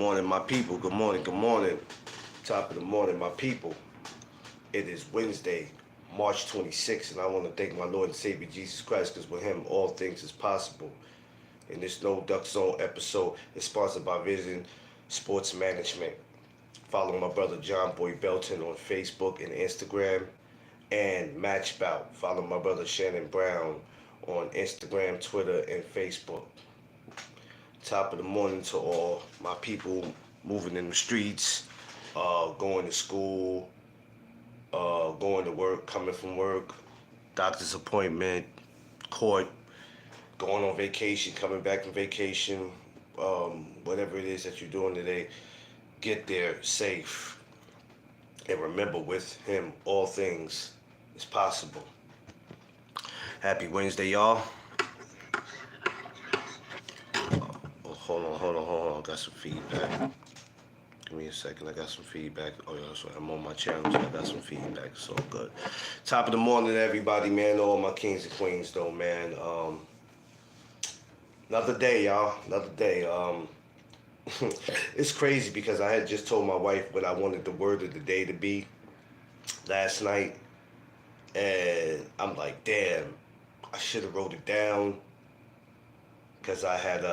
morning, my people. Good morning, good morning. Top of the morning, my people. It is Wednesday, March 26th, and I want to thank my Lord and Savior Jesus Christ because with Him all things is possible. And this No Duck Zone episode is sponsored by Vision Sports Management. Follow my brother John Boy Belton on Facebook and Instagram, and Match Bout. Follow my brother Shannon Brown on Instagram, Twitter, and Facebook. Top of the morning to all my people moving in the streets, going to school, going to work, coming from work, doctor's appointment, court, going on vacation, coming back from vacation, whatever it is that you're doing today, get there safe. And remember, with Him, all things is possible. Happy Wednesday, y'all. Hold on. I got some feedback. Give me a second. I got some feedback. Oh, yeah, so I'm on my channel, so I got some feedback. It's all good. Top of the morning, everybody, man. All my kings and queens, though, man. Another day, y'all. Another day. It's crazy because I had just told my wife what I wanted the word of the day to be last night. And I'm like, damn, I should have wrote it down because I had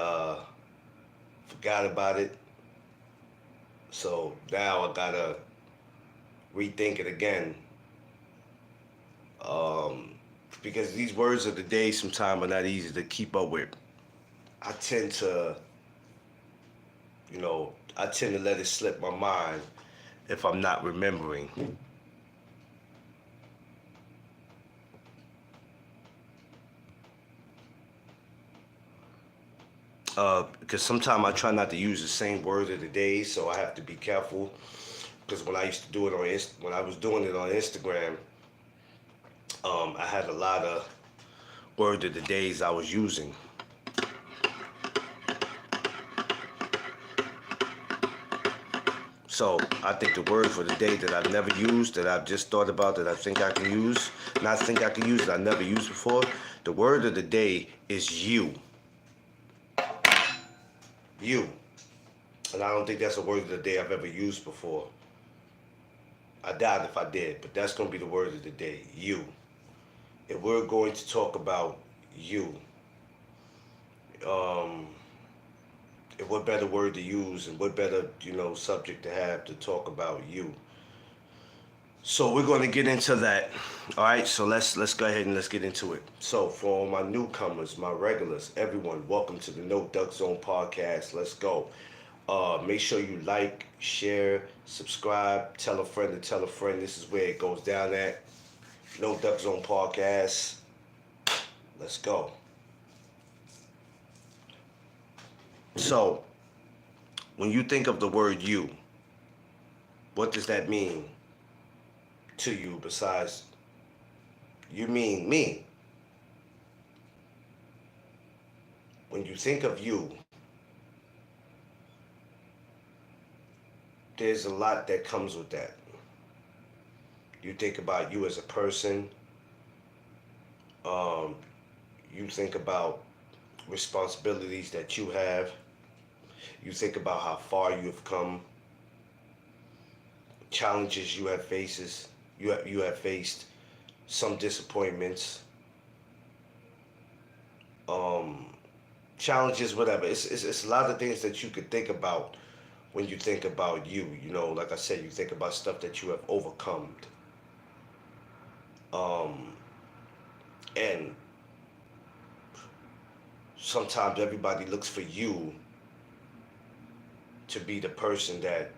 forgot about it. So now I gotta rethink it again. Because these words of the day sometimes are not easy to keep up with. I tend to let it slip my mind if I'm not remembering. Because sometimes I try not to use the same word of the day, so I have to be careful. Because when I used to do it when I was doing it on Instagram, I had a lot of word of the days I was using. So I think the word for the day that I've never used, that I've just thought about, that I think I can use, not think I can use, that I never used before, the word of the day is you. You. And I don't think that's a word of the day I've ever used before. I doubt if I did, but that's going to be the word of the day, you. And we're going to talk about you. And what better word to use and what better, subject to have to talk about you. So we're going to get into that. All right, so let's go ahead and let's get into it. So for all my newcomers, my regulars, everyone, welcome to the No Duck Zone podcast. Let's go. Make sure you like, share, subscribe, tell a friend to tell a friend. This is where it goes down at. No Duck Zone podcast. Let's go. So, when you think of the word you, what does that mean to you besides you mean me? When you think of you, there's a lot that comes with that. You think about you as a person. You think about responsibilities that you have. You think about how far you have come, challenges you have faces. You have faced, some disappointments, challenges, whatever. It's a lot of things that you could think about when you think about you. Like I said, you think about stuff that you have overcome. And sometimes everybody looks for you to be the person that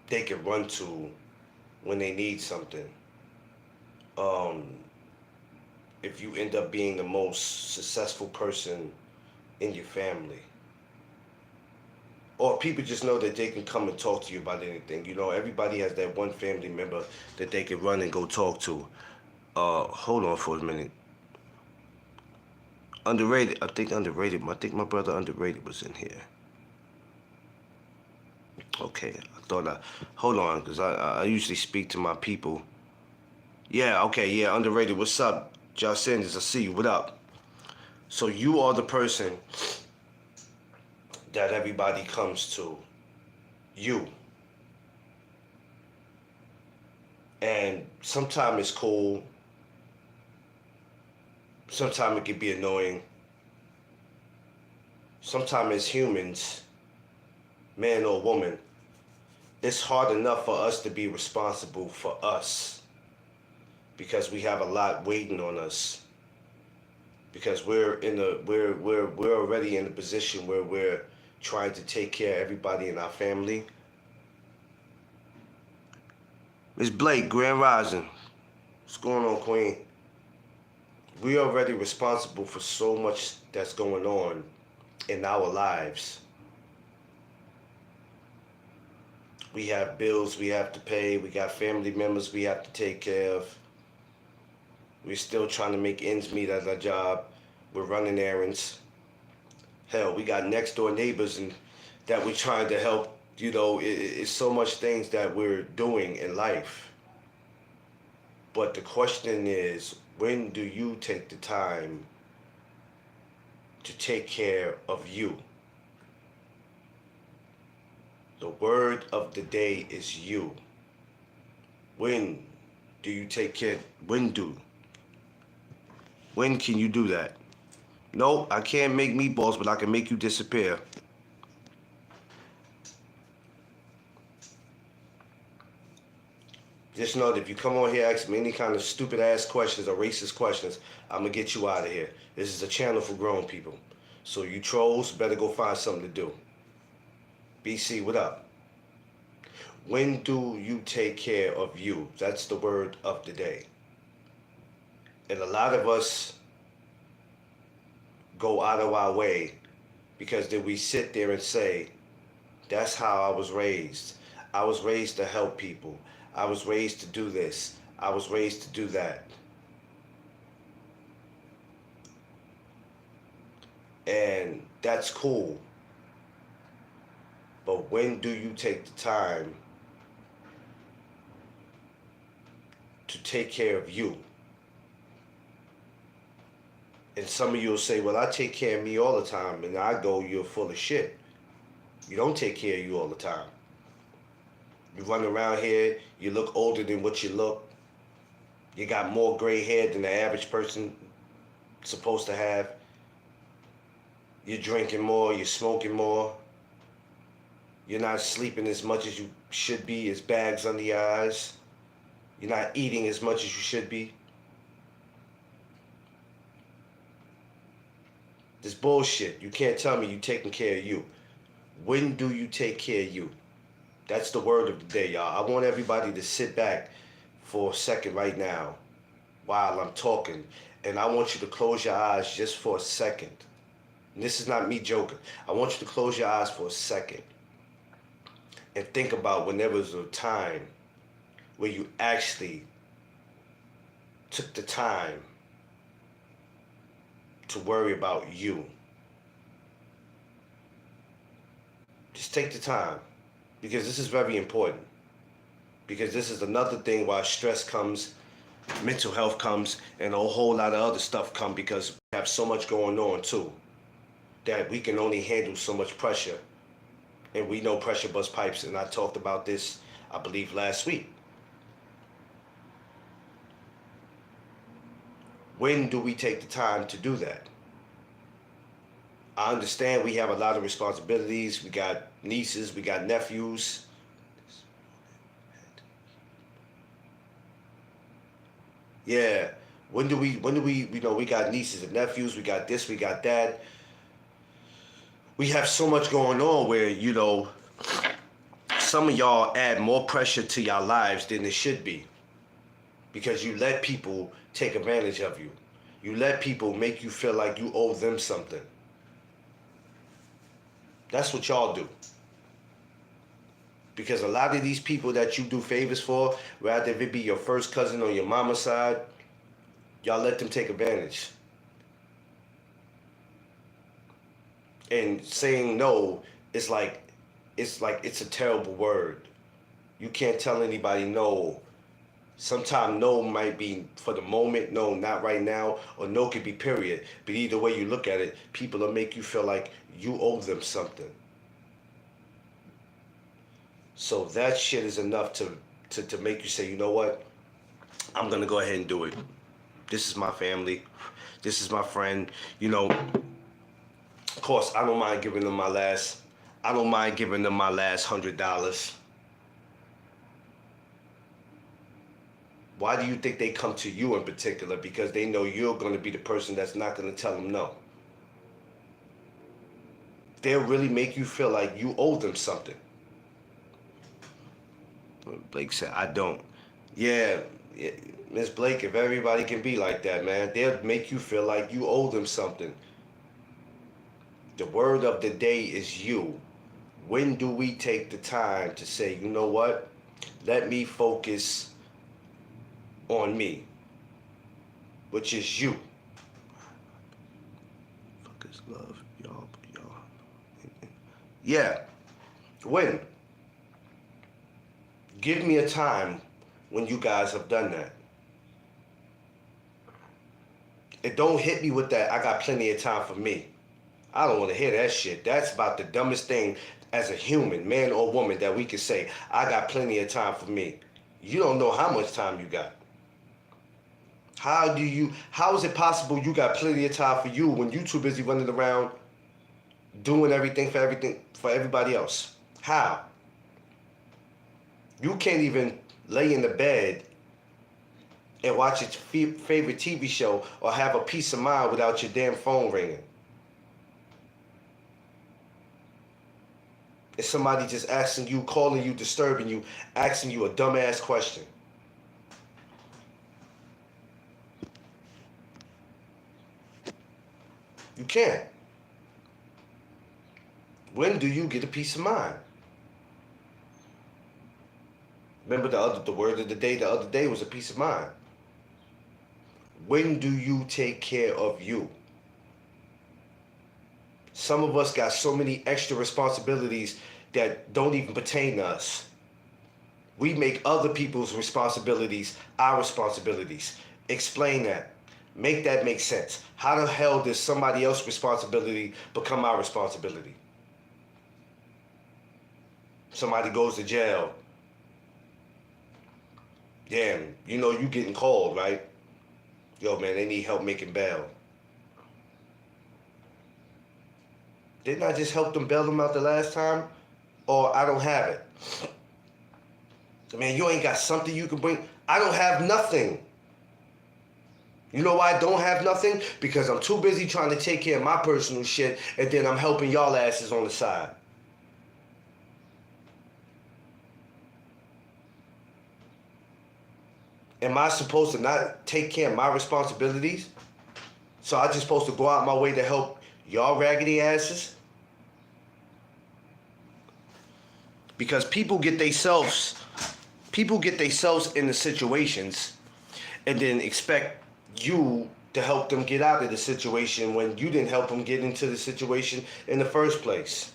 they can run to when they need something. If you end up being the most successful person in your family, or people just know that they can come and talk to you about anything. Everybody has that one family member that they can run and go talk to. Hold on for a minute. Underrated. I think my brother Underrated was in here. Okay, hold on, because I usually speak to my people. Yeah, okay, yeah, Underrated. What's up? Josh Sanders, I see you. What up? So you are the person that everybody comes to you. And sometimes it's cool. Sometimes it can be annoying. Sometimes as humans, man or woman, it's hard enough for us to be responsible for us because we have a lot waiting on us. Because we're already in a position where we're trying to take care of everybody in our family. Miss Blake, Grand Rising. What's going on, Queen? We already responsible for so much that's going on in our lives. We have bills we have to pay. We got family members we have to take care of. We're still trying to make ends meet at our job. We're running errands. Hell, we got next door neighbors and that we're trying to help. You know, it's so much things that we're doing in life. But the question is, when do you take the time to take care of you? The word of the day is you. When do you take care? When can you do that? No, I can't make meatballs, but I can make you disappear. Just know that if you come on here asking me any kind of stupid ass questions or racist questions, I'm gonna get you out of here. This is a channel for grown people. So you trolls better go find something to do. BC, what up? When do you take care of you? That's the word of the day. And a lot of us go out of our way because then we sit there and say, that's how I was raised. I was raised to help people. I was raised to do this. I was raised to do that. And that's cool. But when do you take the time to take care of you? And some of you will say, well, I take care of me all the time. And I go, you're full of shit. You don't take care of you all the time. You run around here, you look older than what you look. You got more gray hair than the average person supposed to have. You're drinking more, you're smoking more. You're not sleeping as much as you should be, as bags under your eyes. You're not eating as much as you should be. This bullshit. You can't tell me you taking care of you. When do you take care of you? That's the word of the day, y'all. I want everybody to sit back for a second right now while I'm talking. And I want you to close your eyes just for a second. And this is not me joking. I want you to close your eyes for a second and think about when there was a time where you actually took the time to worry about you. Just take the time, because this is very important. Because this is another thing why stress comes, mental health comes, and a whole lot of other stuff comes, because we have so much going on too, that we can only handle so much pressure. And we know pressure bust pipes, and I talked about this, I believe, last week. When do we take the time to do that? I understand we have a lot of responsibilities. We got nieces, we got nephews. Yeah, when do we, you know, we got nieces and nephews, we got this, we got that. We have so much going on where, you know, some of y'all add more pressure to your lives than it should be. Because you let people take advantage of you. You let people make you feel like you owe them something. That's what y'all do. Because a lot of these people that you do favors for, rather if it be your first cousin on your mama's side, y'all let them take advantage. And saying no is like it's a terrible word. You can't tell anybody no. Sometimes no might be for the moment, no, not right now, or no could be period. But either way you look at it, people will make you feel like you owe them something. So that shit is enough to make you say, you know what? I'm gonna go ahead and do it. This is my family. This is my friend. You know, of course, I don't mind giving them my last. I don't mind giving them my last $100. Why do you think they come to you in particular? Because they know you're going to be the person that's not going to tell them no. They'll really make you feel like you owe them something. Blake said, I don't. Yeah, Miss Blake, if everybody can be like that, man, they'll make you feel like you owe them something. The word of the day is you. When do we take the time to say, you know what? Let me focus on me, which is you. Fuck is love, y'all. Yeah. When? Give me a time when you guys have done that. It don't hit me with that, I got plenty of time for me. I don't want to hear that shit. That's about the dumbest thing as a human, man or woman, that we can say, I got plenty of time for me. You don't know how much time you got. How is it possible you got plenty of time for you when you too busy running around doing everything for everybody else? How? You can't even lay in the bed and watch your favorite TV show or have a peace of mind without your damn phone ringing. It's somebody just asking you, calling you, disturbing you, asking you a dumbass question. You can't. When do you get a peace of mind? Remember the word of the day the other day was a peace of mind. When do you take care of you? Some of us got so many extra responsibilities that don't even pertain to us. We make other people's responsibilities our responsibilities. Explain that. Make that make sense. How the hell does somebody else's responsibility become our responsibility? Somebody goes to jail. Damn, you know you getting called, right? Yo, man, they need help making bail. Didn't I just help them bail them out the last time? Or I don't have it. Man, you ain't got something you can bring. I don't have nothing. You know why I don't have nothing? Because I'm too busy trying to take care of my personal shit, and then I'm helping y'all asses on the side. Am I supposed to not take care of my responsibilities? So I just supposed to go out my way to help y'all raggedy asses? Because people get themselves in the situations and then expect you to help them get out of the situation when you didn't help them get into the situation in the first place.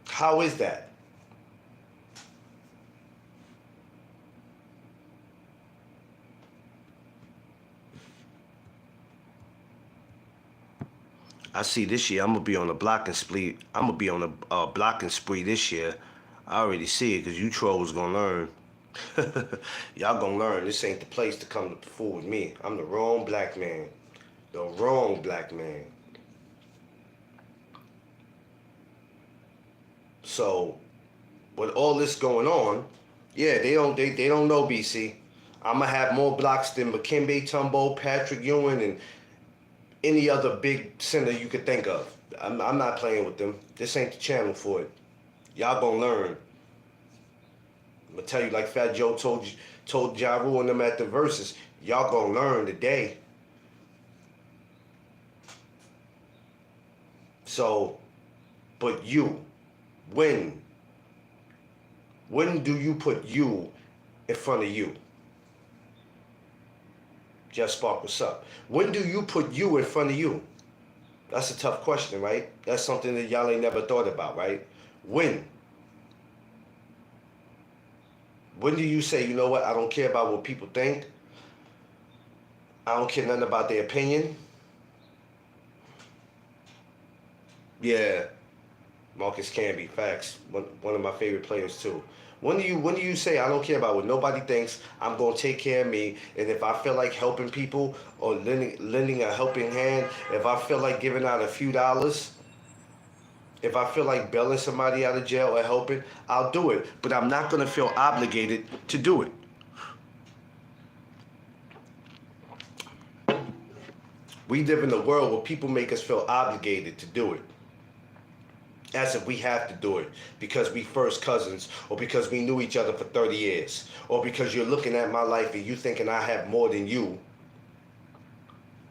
How is that? I see this year I'm gonna be on a blocking spree. I'm gonna be on a blocking spree this year. I already see it because you trolls gonna learn. Y'all gonna learn. This ain't the place to come to fool with me. I'm the wrong black man. The wrong black man. So, with all this going on, yeah, they don't know BC. I'm gonna have more blocks than Dikembe Mutombo, Patrick Ewing, and any other big center you could think of. I'm not playing with them. This ain't the channel for it. Y'all gonna learn. I'm gonna tell you like Fat Joe told Ja Rule and them at the Versus. Y'all gonna learn today. So, but you, when do you put you in front of you? Jeff Spark, what's up? When do you put you in front of you? That's a tough question, right? That's something that y'all ain't never thought about, right? When? When do you say, you know what, I don't care about what people think. I don't care nothing about their opinion. Yeah, Marcus Camby, facts. One of my favorite players too. When do you say I don't care about what nobody thinks? I'm gonna take care of me, and if I feel like helping people or lending a helping hand, if I feel like giving out a few dollars, if I feel like bailing somebody out of jail or helping, I'll do it. But I'm not gonna feel obligated to do it. We live in a world where people make us feel obligated to do it. As if we have to do it because we first cousins, or because we knew each other for 30 years, or because you're looking at my life and you thinking I have more than you.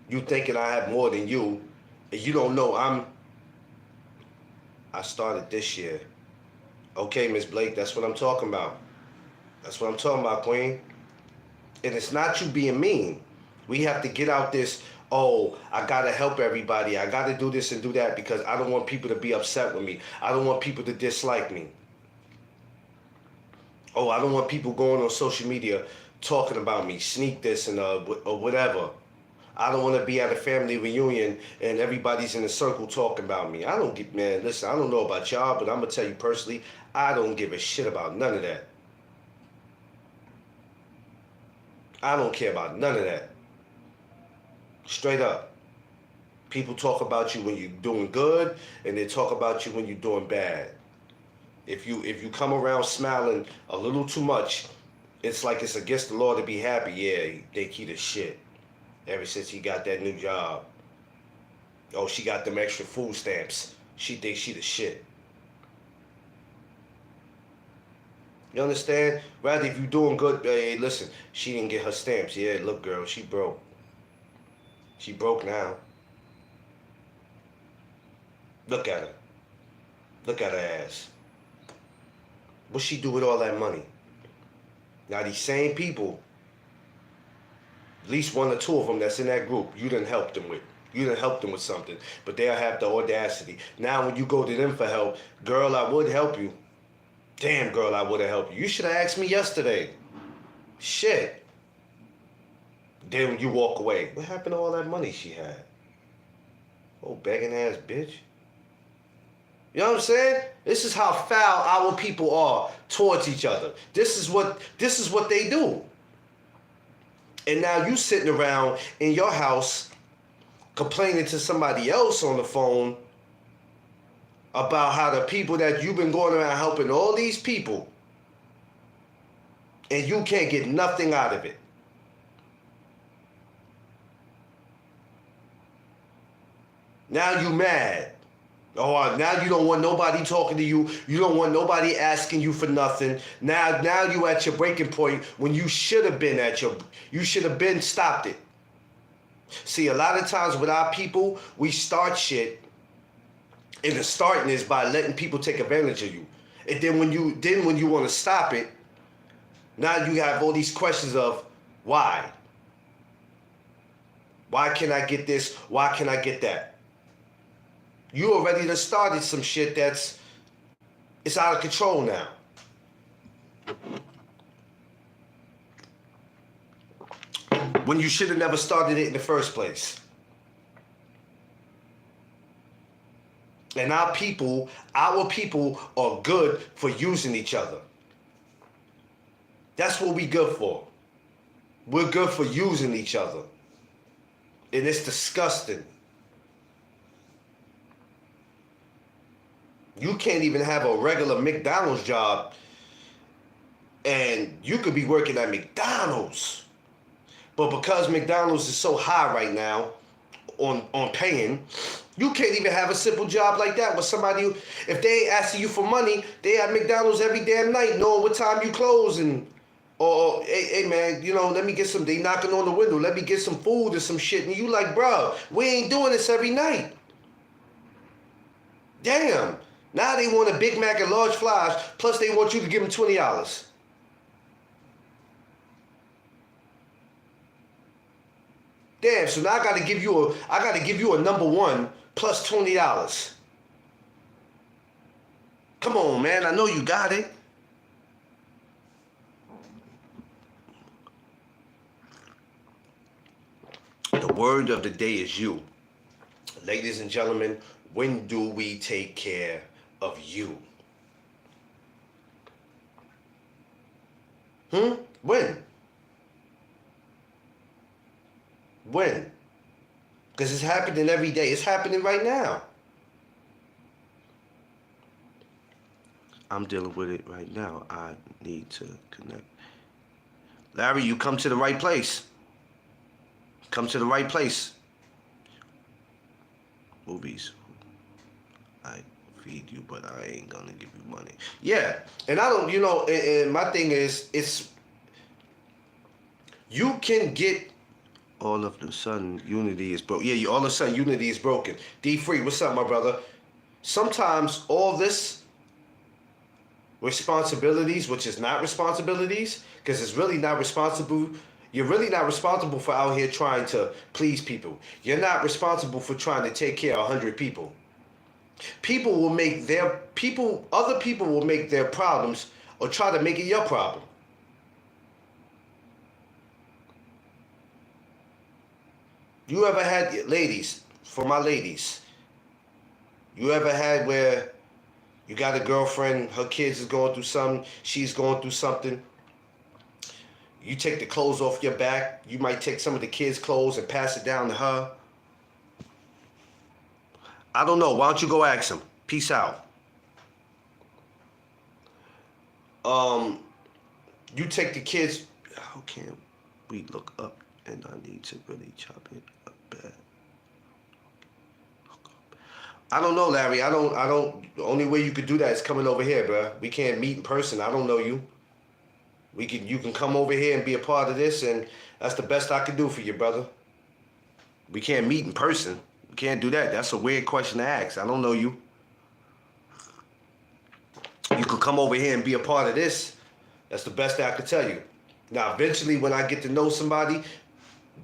You thinking I have more than you, and you don't know I started this year. Okay, Miss Blake, that's what I'm talking about. That's what I'm talking about, Queen. And it's not you being mean. We have to get out this, oh, I gotta help everybody. I gotta do this and do that because I don't want people to be upset with me. I don't want people to dislike me. Oh, I don't want people going on social media talking about me, sneak this and or whatever. I don't want to be at a family reunion and everybody's in a circle talking about me. I don't get, man, listen, I don't know about y'all, but I'm gonna tell you personally, I don't give a shit about none of that. I don't care about none of that. Straight up. People talk about you when you're doing good, and they talk about you when you're doing bad. If you come around smiling a little too much, it's like it's against the law to be happy. Yeah, they keep the shit. Ever since he got that new job. Oh, she got them extra food stamps. She thinks she the shit. You understand? Rather, if you doing good, hey, listen, she didn't get her stamps. Yeah, look, girl, she broke. She broke now. Look at her. Look at her ass. What she do with all that money? Now these same people, at least one or two of them that's in that group, you done helped them with. You done helped them with something. But they'll have the audacity. Now when you go to them for help, girl, I would help you. Damn, girl, I would have helped you. You should have asked me yesterday. Shit. Then when you walk away, what happened to all that money she had? Oh, begging ass bitch. You know what I'm saying? This is how foul our people are towards each other. This is what they do. And now you sitting around in your house complaining to somebody else on the phone about how the people that you've been going around helping all these people, and you can't get nothing out of it. Now you mad. Oh, now you don't want nobody talking to you. You don't want nobody asking you for nothing. Now you at your breaking point when you should have been you should have been stopped it. See, a lot of times with our people, we start shit, and the starting is by letting people take advantage of you. And then when you want to stop it, now you have all these questions of why? Why can I get this? Why can I get that? You already done started some shit it's out of control now. When you should have never started it in the first place. And our people are good for using each other. That's what we good for. We're good for using each other. And it's disgusting. You can't even have a regular McDonald's job, and you could be working at McDonald's. But because McDonald's is so high right now on paying, you can't even have a simple job like that with somebody who, if they ain't asking you for money, they at McDonald's every damn night knowing what time you close or hey man, you know, let me get some, they knocking on the window, let me get some food or some shit. And you like, bro, we ain't doing this every night. Damn. Now they want a Big Mac and large fries, plus they want you to give them $20. Damn, so now I gotta give you a number one plus $20. Come on, man, I know you got it. The word of the day is you. Ladies and gentlemen, when do we take care of you. When? When? Because it's happening every day. It's happening right now. I'm dealing with it right now. I need to connect. Larry, you come to the right place. Come to the right place. Movies. I feed you, but I ain't gonna give you money. Yeah, and I don't, and my thing is, you can get all of a sudden unity is broken. Yeah, all of a sudden unity is broken. D-Free, what's up, my brother? Sometimes all this responsibilities, which is not responsibilities, because it's really not responsible. You're really not responsible for out here trying to please people. You're not responsible for trying to take care of 100 people. Other people will make their problems or try to make it your problem. You ever had, ladies, for my ladies, you ever had where you got a girlfriend, her kids is going through something, she's going through something, you take the clothes off your back, you might take some of the kids' clothes and pass it down to her? I don't know. Why don't you go ask him? Peace out. You take the kids. How can we look up? And I need to really chop it up bad. I don't know, Larry. I don't. The only way you could do that is coming over here, bro. We can't meet in person. I don't know you. You can come over here and be a part of this, and that's the best I can do for you, brother. We can't meet in person. We can't do that. That's a weird question to ask. I don't know you. You could come over here and be a part of this. That's the best that I could tell you. Now, eventually, when I get to know somebody,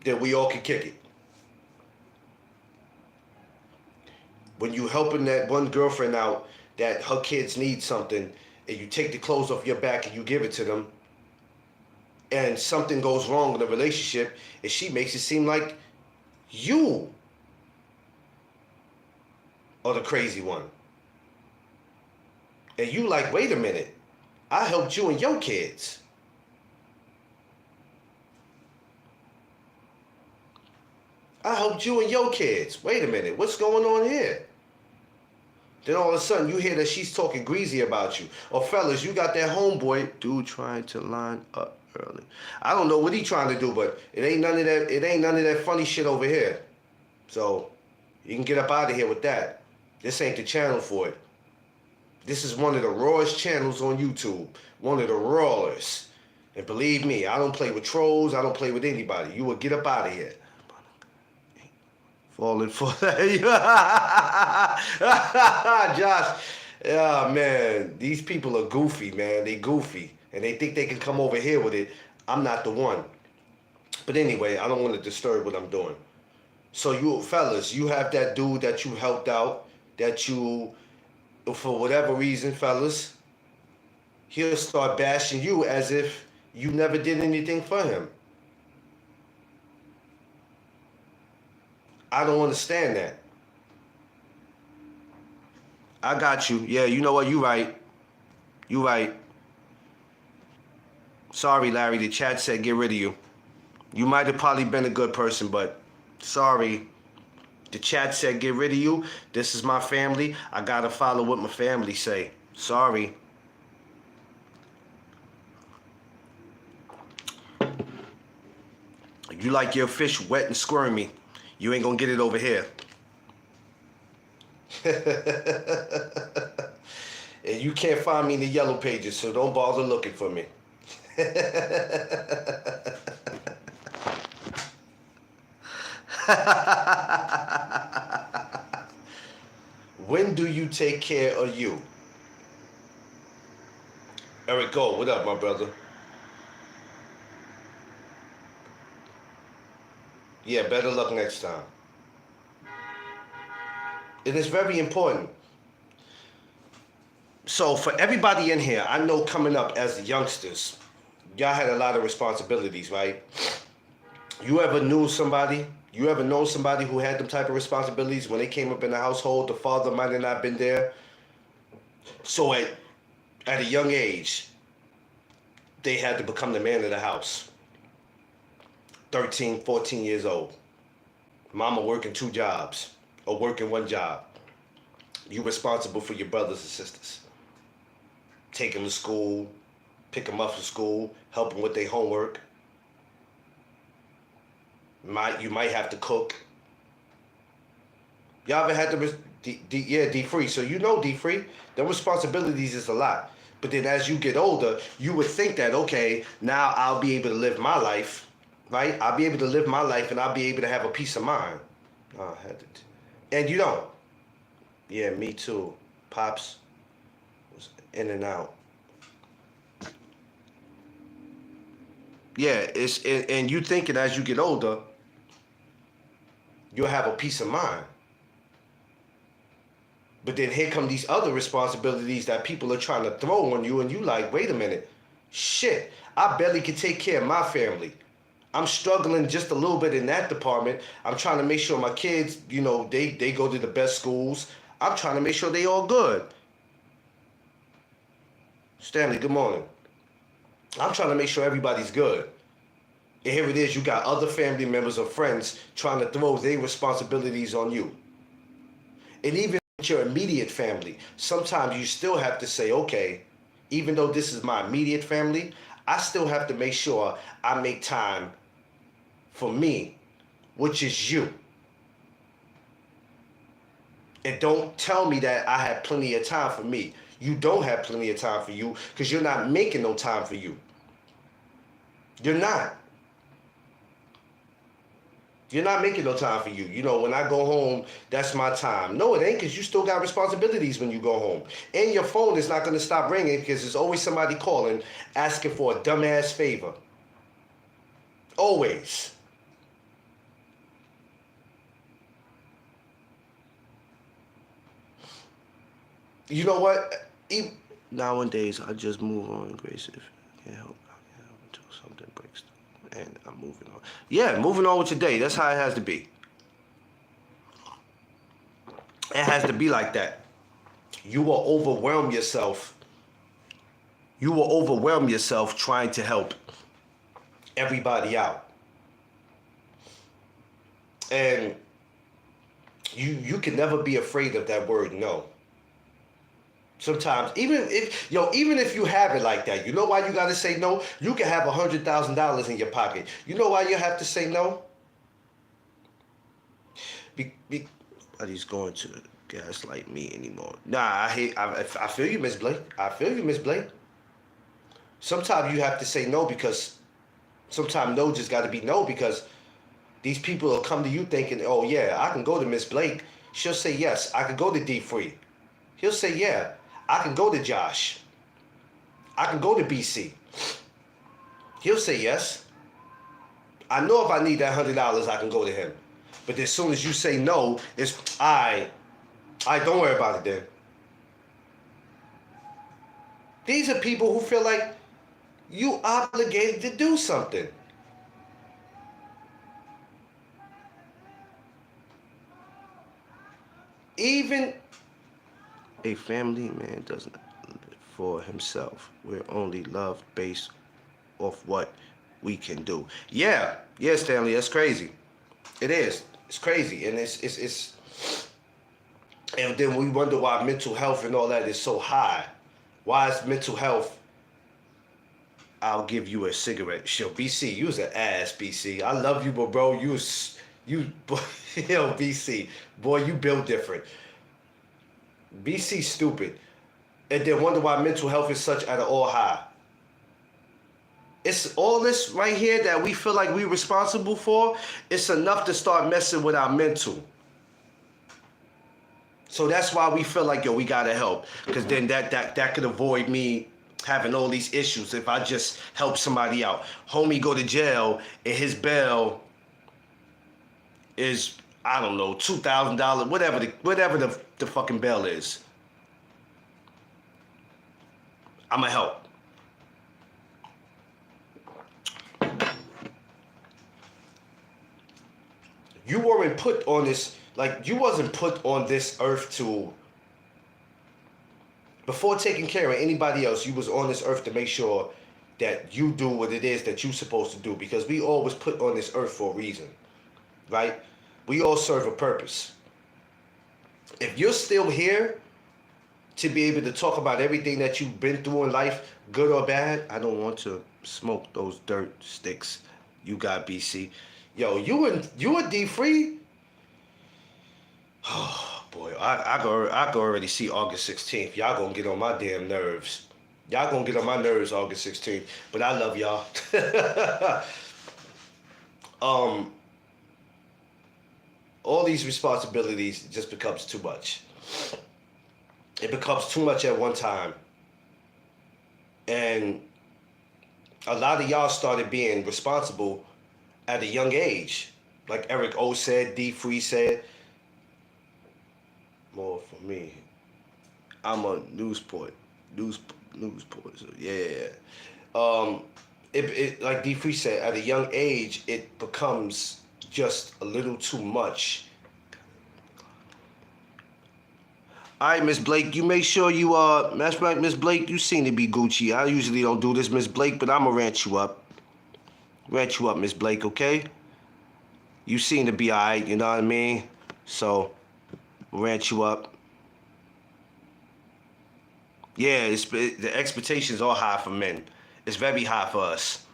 then we all can kick it. When you helping that one girlfriend out that her kids need something, and you take the clothes off your back and you give it to them, and something goes wrong in the relationship, and she makes it seem like you are the crazy one. And you like, wait a minute, I helped you and your kids. I helped you and your kids. Wait a minute, what's going on here? Then all of a sudden you hear that she's talking greasy about you. Or fellas, you got that homeboy dude trying to line up early. I don't know what he trying to do, but it ain't none of that funny shit over here. So you can get up out of here with that. This ain't the channel for it. This is one of the rawest channels on YouTube. One of the rawest. And believe me, I don't play with trolls. I don't play with anybody. You will get up out of here. Falling for that. Josh. Yeah, man. These people are goofy, man. They goofy. And they think they can come over here with it. I'm not the one. But anyway, I don't want to disturb what I'm doing. So you fellas, you have that dude that you helped out, that you, for whatever reason, fellas, he'll start bashing you as if you never did anything for him. I don't understand that. I got you. Yeah, you know what? You right. You right. Sorry, Larry. The chat said get rid of you. You might have probably been a good person, but sorry. The chat said get rid of you. This is my family. I gotta follow what my family say. Sorry. You like your fish wet and squirmy. You ain't gonna get it over here. And you can't find me in the yellow pages, so don't bother looking for me. When do you take care of you? Eric Gold, what up, my brother? Yeah, better luck next time. It is very important. So for everybody in here, I know coming up as youngsters, y'all had a lot of responsibilities, right? You ever knew somebody? You ever know somebody who had them type of responsibilities when they came up in the household? The father might have not been there. So at a young age, they had to become the man of the house. 13, 14 years old. Mama working two jobs or working one job. You responsible for your brothers and sisters. Take them to school, pick them up from school, help them with their homework. You might have to cook. Y'all ever had to, D Free. So you know D Free, the responsibilities is a lot. But then as you get older, you would think that, okay, now I'll be able to live my life, right? I'll be able to live my life and I'll be able to have a peace of mind. Oh, I had to, and you don't. Yeah, me too. Pops was in and out. Yeah, and you thinking as you get older, you'll have a peace of mind. But then here come these other responsibilities that people are trying to throw on you, and you like, wait a minute, shit, I barely can take care of my family. I'm struggling just a little bit in that department. I'm trying to make sure my kids, they go to the best schools. I'm trying to make sure they all good. Stanley, good morning. I'm trying to make sure everybody's good. And here it is, you got other family members or friends trying to throw their responsibilities on you. And even with your immediate family, sometimes you still have to say, okay, even though this is my immediate family, I still have to make sure I make time for me, which is you. And don't tell me that I have plenty of time for me. You don't have plenty of time for you because you're not making no time for you. You're not. You're not making no time for you. When I go home, that's my time. No, it ain't, because you still got responsibilities when you go home. And your phone is not going to stop ringing because there's always somebody calling asking for a dumbass favor. Always. You know what? Nowadays, I just move on, Grace. If I can't help until something breaks through. And I'm moving on. Yeah, moving on with your day. That's how it has to be. It has to be like that. You will overwhelm yourself. You will overwhelm yourself trying to help everybody out. And you can never be afraid of that word no. Sometimes, even if you have it like that, you know why you gotta say no? You can have $100,000 in your pocket. You know why you have to say no? Nobody's going to gaslight me anymore. Nah, I feel you, Miss Blake. I feel you, Miss Blake. Sometimes you have to say no because sometimes no just gotta be no, because these people will come to you thinking, oh yeah, I can go to Miss Blake. She'll say yes. I can go to D Free. He'll say yeah. I can go to Josh. I can go to BC. He'll say yes. I know if I need that $100, I can go to him. But as soon as you say no, it's I don't worry about it then. These are people who feel like you obligated to do something. Even a family man doesn't live for himself. We're only loved based off what we can do. Yeah, Stanley, that's crazy. It is. It's crazy, and it's. And then we wonder why mental health and all that is so high. Why is mental health? I'll give you a cigarette. Sure, BC, you's an ass, BC. I love you, but bro, yo, BC, boy, you built different. BC stupid. And then wonder why mental health is such at an all high. It's all this right here that we feel like we're responsible for. It's enough to start messing with our mental. So that's why we feel like, we gotta help. Because then that could avoid me having all these issues if I just help somebody out. Homie go to jail and his bail is, I don't know, $2,000, whatever the fucking bail is. I'ma help. You weren't put on this, like, you wasn't put on this earth to Before taking care of anybody else, you was on this earth to make sure that you do what it is that you're supposed to do, because we all was put on this earth for a reason, right? We all serve a purpose. If you're still here to be able to talk about everything that you've been through in life, good or bad, I don't want to smoke those dirt sticks you got, BC. Yo, you and D Free. Oh boy, I can already see August 16th. Y'all gonna get on my damn nerves. Y'all gonna get on my nerves August 16th. But I love y'all. All these responsibilities just becomes too much. It becomes too much at one time. And a lot of y'all started being responsible at a young age. Like Eric O said, D Free said. More for me. I'm a Newsport. Newsport. So yeah. It like D Free said, at a young age, it becomes just a little too much. All right, Miss Blake, you make sure you Miss Blake, you seem to be Gucci. I usually don't do this, Miss Blake, but I'ma rant you up. Rant you up, Miss Blake, okay? You seem to be all right, you know what I mean? So, rant you up. Yeah, the expectations are high for men. It's very high for us.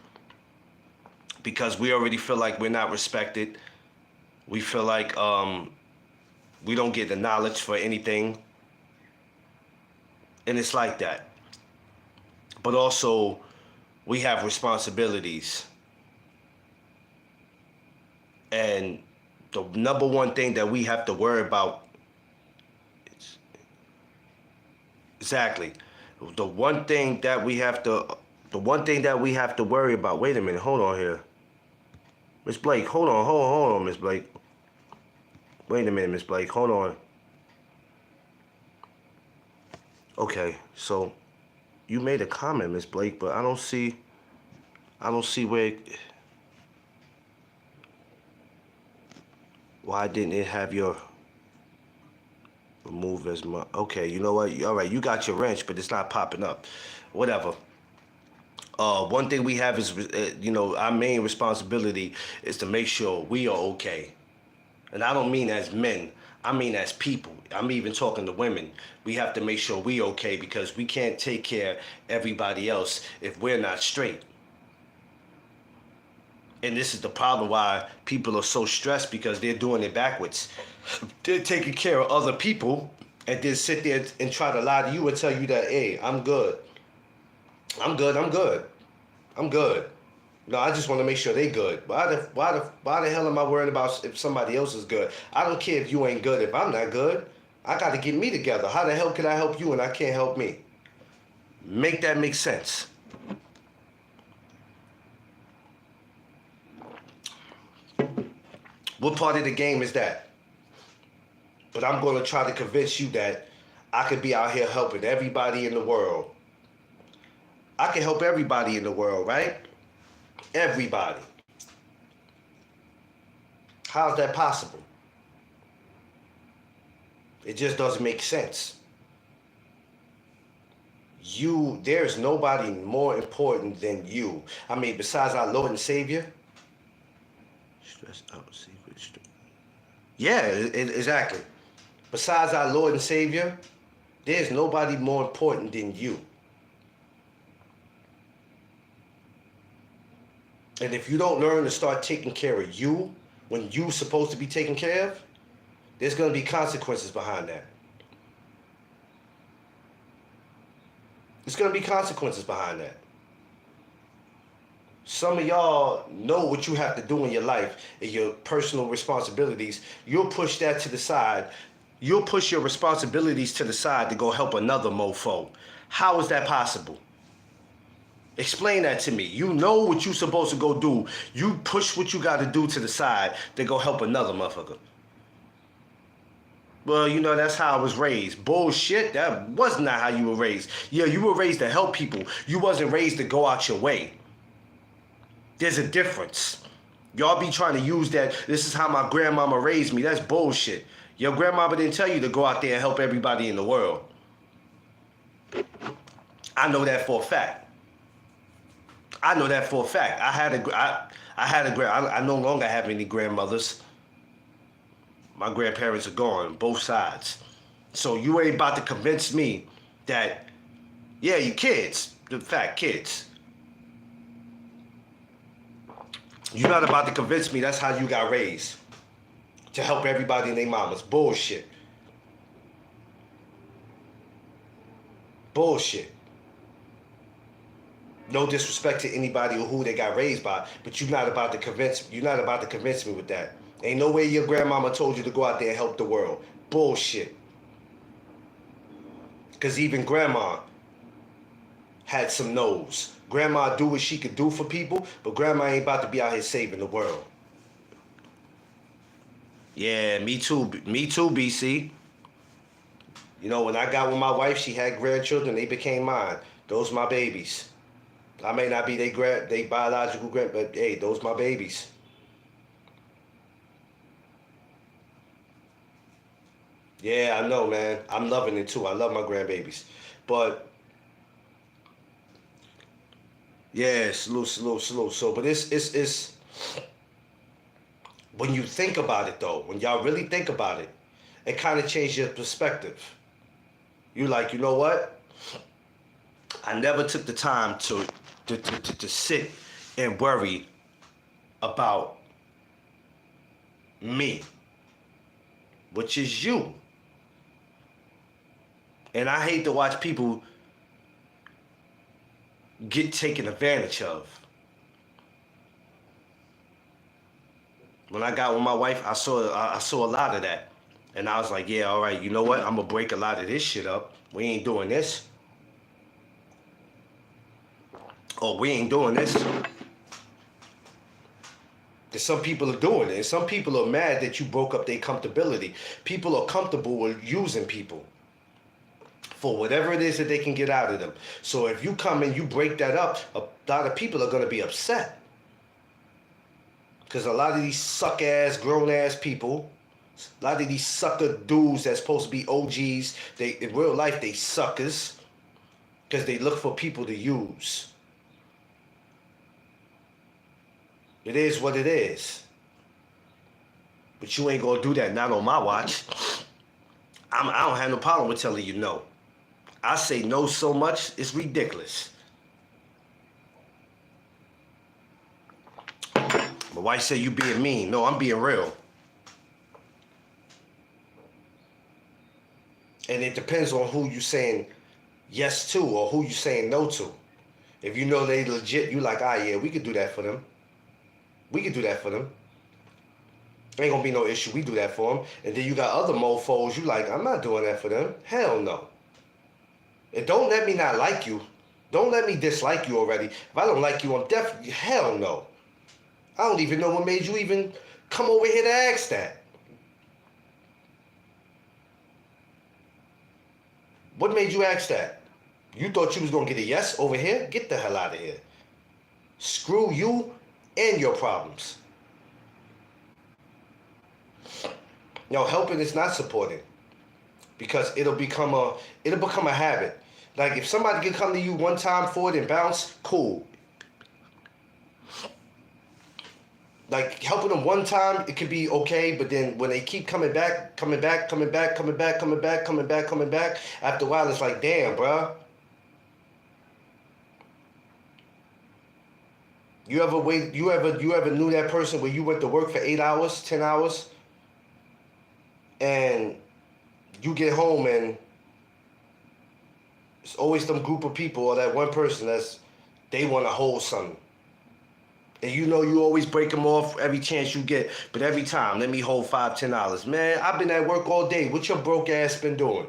Because we already feel like we're not respected. We feel like we don't get the knowledge for anything. And it's like that. But also, we have responsibilities. And the number one thing that we have to worry about, exactly, the one thing that we have to worry about. Wait a minute, hold on here. Miss Blake, hold on, Miss Blake. Wait a minute, Miss Blake, hold on. Okay, so you made a comment, Miss Blake, but I don't see where. Why didn't it have your remove as much? Okay, you know what? All right, you got your wrench, but it's not popping up. Whatever. One thing we have is, our main responsibility is to make sure we are okay. And I don't mean as men. I mean as people. I'm even talking to women. We have to make sure we okay, because we can't take care of everybody else if we're not straight. And this is the problem why people are so stressed, because they're doing it backwards. They're taking care of other people and then sit there and try to lie to you and tell you that, hey, I'm good. I'm good. No, I just want to make sure they good. Why the hell am I worried about if somebody else is good? I don't care if you ain't good. If I'm not good, I got to get me together. How the hell can I help you and I can't help me? Make that make sense. What part of the game is that? But I'm going to try to convince you that I could be out here helping everybody in the world. I can help everybody in the world, right? Everybody. How's that possible? It just doesn't make sense. There's nobody more important than you. I mean, besides our Lord and Savior. Stress out, secret stress. Yeah, exactly. Besides our Lord and Savior, there's nobody more important than you. And if you don't learn to start taking care of you when you're supposed to be taken care of, there's going to be consequences behind that. There's going to be consequences behind that. Some of y'all know what you have to do in your life and your personal responsibilities. You'll push that to the side. You'll push your responsibilities to the side to go help another mofo. How is that possible? Explain that to me. You know what you're supposed to go do. You push what you got to do to the side to go help another motherfucker. Well, that's how I was raised. Bullshit. That was not how you were raised. Yeah, you were raised to help people. You wasn't raised to go out your way. There's a difference. Y'all be trying to use that, this is how my grandmama raised me. That's bullshit. Your grandmama didn't tell you to go out there and help everybody in the world. I know that for a fact. I know that for a fact. I no longer have any grandmothers. My grandparents are gone, both sides. So you ain't about to convince me that, yeah, you kids, the fact, kids. You're not about to convince me that's how you got raised. To help everybody and their mamas. Bullshit. Bullshit. No disrespect to anybody or who they got raised by, but you're not about to convince me with that. Ain't no way your grandmama told you to go out there and help the world. Bullshit. Because even grandma had some no's. Grandma do what she could do for people, but grandma ain't about to be out here saving the world. Yeah, me too, BC. You know, when I got with my wife, she had grandchildren, they became mine. Those my babies. I may not be they biological grand, but hey, those my babies. Yeah, I know, man. I'm loving it too. I love my grandbabies. But yeah, slow. So, but it's when you think about it though, when y'all really think about it, it kind of changes your perspective. You like, you know what? I never took the time to sit and worry about me, which is you. And I hate to watch people get taken advantage of. When I got with my wife, I saw a lot of that. And I was like, yeah, all right, you know what? I'm going to break a lot of this shit up. We ain't doing this. Or we ain't doing this. There's some people are doing it. And some people are mad that you broke up their comfortability. People are comfortable with using people for whatever it is that they can get out of them. So if you come and you break that up, a lot of people are going to be upset. Because a lot of these suck-ass, grown-ass people, a lot of these sucker dudes that's supposed to be OGs, they in real life, they suckers. Because they look for people to use. It is what it is. But you ain't going to do that, not on my watch. I don't have no problem with telling you no. I say no so much, it's ridiculous. My wife said you being mean. No, I'm being real. And it depends on who you saying yes to or who you saying no to. If you know they legit, you like, yeah, we could do that for them. We could do that for them. Ain't gonna be no issue. We do that for them. And then you got other mofos, you like, I'm not doing that for them. Hell no. And don't let me not like you. Don't let me dislike you already. If I don't like you, I'm definitely, hell no. I don't even know what made you even come over here to ask that. What made you ask that? You thought you was gonna get a yes over here? Get the hell out of here. Screw you and your problems. No, helping is not supporting. Because it'll become a habit. Like if somebody can come to you one time for it and bounce, cool. Like helping them one time, it could be okay, but then when they keep coming back, after a while it's like, damn, bruh. You ever knew that person where you went to work for 8 hours, 10 hours, and you get home and it's always some group of people or that one person they want to hold something. And you know you always break them off every chance you get, but every time, let me hold $5, $10. Man, I've been at work all day. What your broke ass been doing?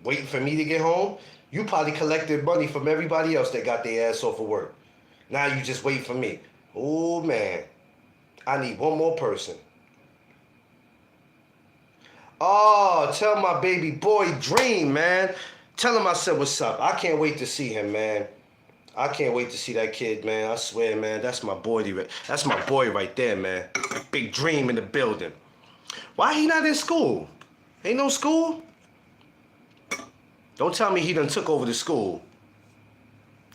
Waiting for me to get home? You probably collected money from everybody else that got their ass off of work. Now you just wait for me. Oh, man. I need one more person. Oh, tell my baby boy Dream, man. Tell him I said what's up. I can't wait to see him, man. I can't wait to see that kid, man. I swear, man. That's my boy. That's my boy right there, man. Big Dream in the building. Why he not in school? Ain't no school? Don't tell me he done took over the school.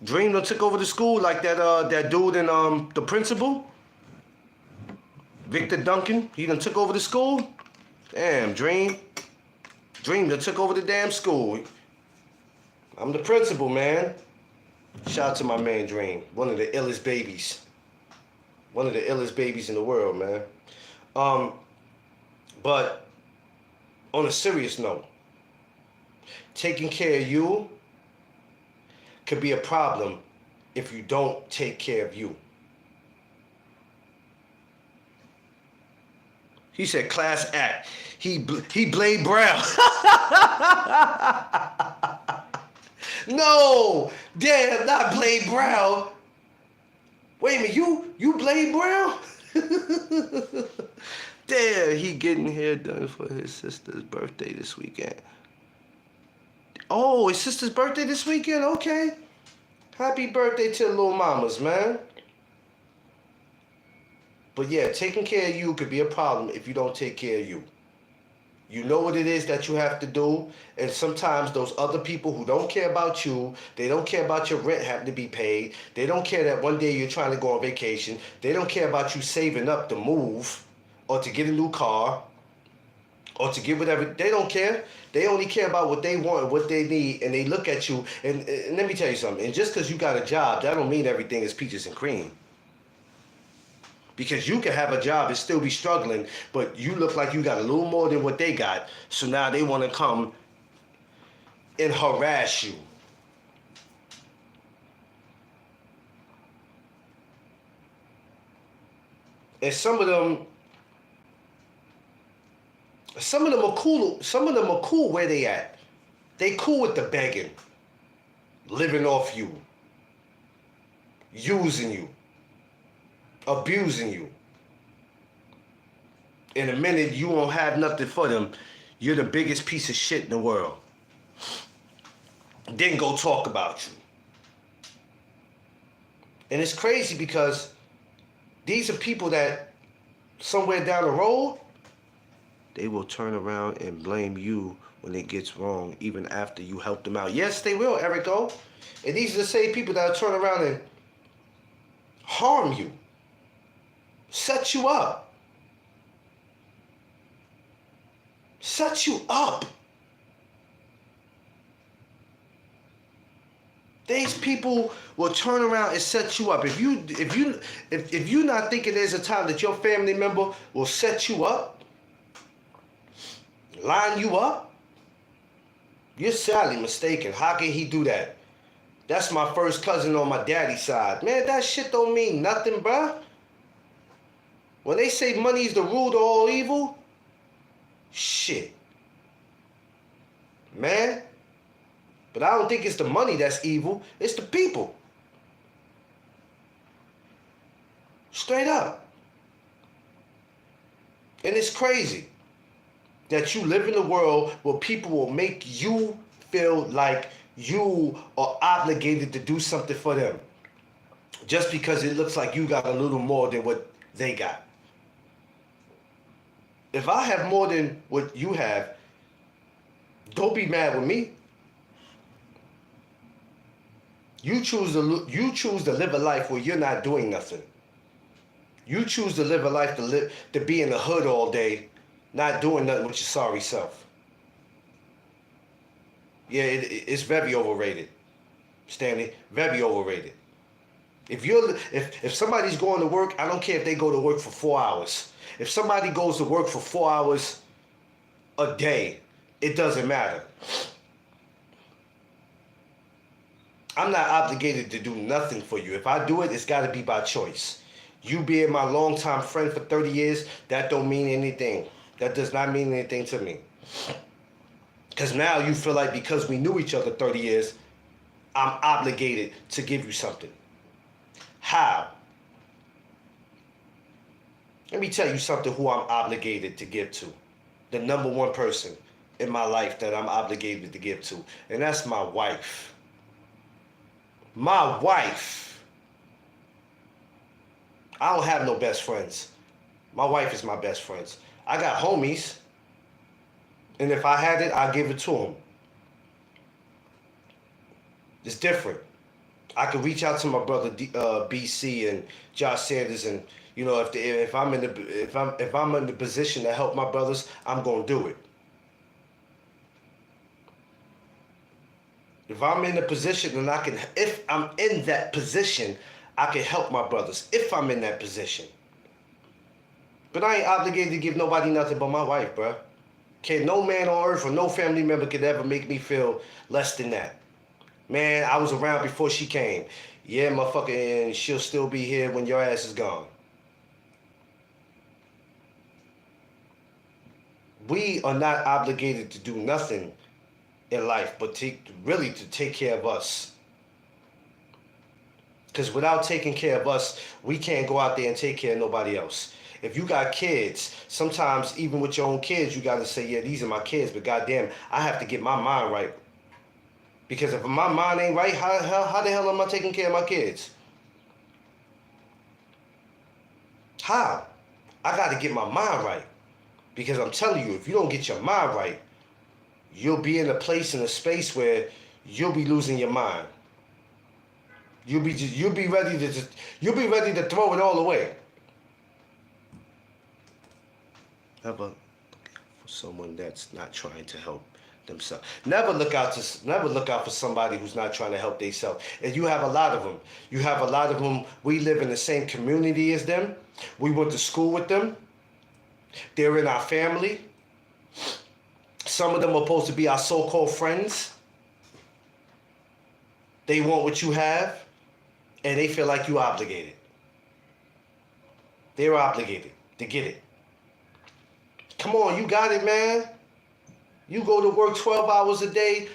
Dream done took over the school like that dude in the principal? Victor Duncan, he done took over the school? Damn, Dream. Dream done took over the damn school. I'm the principal, man. Shout out to my man Dream. One of the illest babies. One of the illest babies in the world, man. But on a serious note, taking care of you could be a problem if you don't take care of you. He said class act. He Blade Brown. No, damn, not Blade Brown. Wait a minute, you Blade Brown? Damn, he getting hair done for his sister's birthday this weekend. Oh, his sister's birthday this weekend? Okay. Happy birthday to the little mamas, man. But yeah, taking care of you could be a problem if you don't take care of you. You know what it is that you have to do, and sometimes those other people who don't care about you, they don't care about your rent having to be paid, they don't care that one day you're trying to go on vacation, they don't care about you saving up to move, or to get a new car, or to get whatever. They don't care. They only care about what they want and what they need, and they look at you, and let me tell you something, and just because you got a job, that don't mean everything is peaches and cream. Because you can have a job and still be struggling, but you look like you got a little more than what they got. So now they want to come and harass you. And some of them are cool. Some of them are cool where they at. They cool with the begging, living off you, using you, abusing you. In a minute, you won't have nothing for them. You're the biggest piece of shit in the world. Then go talk about you. And it's crazy because these are people that somewhere down the road, they will turn around and blame you when it gets wrong, even after you help them out. Yes, they will, Erico. And these are the same people that will turn around and harm you. Set you up. Set you up. These people will turn around and set you up. If you're not thinking there's a time that your family member will set you up, line you up, you're sadly mistaken. How can he do that? That's my first cousin on my daddy's side. Man, that shit don't mean nothing, bruh. When they say money is the root of all evil, shit. Man. But I don't think it's the money that's evil. It's the people. Straight up. And it's crazy that you live in a world where people will make you feel like you are obligated to do something for them. Just because it looks like you got a little more than what they got. If I have more than what you have, don't be mad with me. You choose to live a life where you're not doing nothing. You choose to live a life to be in the hood all day, not doing nothing with your sorry self. Yeah, it's very overrated, Stanley. Very overrated. If somebody's going to work, I don't care if they go to work for 4 hours. If somebody goes to work for 4 hours a day, it doesn't matter. I'm not obligated to do nothing for you. If I do it, it's got to be by choice. You being my longtime friend for 30 years, that don't mean anything. That does not mean anything to me. Because now you feel like because we knew each other 30 years, I'm obligated to give you something. How? Let me tell you something who I'm obligated to give to. The number one person in my life that I'm obligated to give to. And that's my wife. My wife. I don't have no best friends. My wife is my best friends. I got homies. And if I had it, I'd give it to him. It's different. I could reach out to my brother BC and Josh Sanders, and you know, if I'm in the if I'm in the position to help my brothers, I'm gonna do it. If I'm in the position and I can, if I'm in that position, I can help my brothers. If I'm in that position, but I ain't obligated to give nobody nothing but my wife, bruh. Okay, no man on earth or no family member could ever make me feel less than that. Man, I was around before she came. Yeah, motherfucker, and she'll still be here when your ass is gone. We are not obligated to do nothing in life but really to take care of us. Because without taking care of us, we can't go out there and take care of nobody else. If you got kids, sometimes even with your own kids, you got to say, yeah, these are my kids, but goddamn, I have to get my mind right. Because if my mind ain't right, how the hell am I taking care of my kids? How? I got to get my mind right. Because I'm telling you, if you don't get your mind right, you'll be in a place, in a space where you'll be losing your mind. You'll be ready to throw it all away. Never for someone that's not trying to help themselves. Never look out for somebody who's not trying to help themselves. And you have a lot of them. You have a lot of them. We live in the same community as them. We went to school with them. They're in our family. Some of them are supposed to be our so-called friends. They want what you have, and they feel like you're obligated. They're obligated to get it. Come on, you got it, man. You go to work 12 hours a day.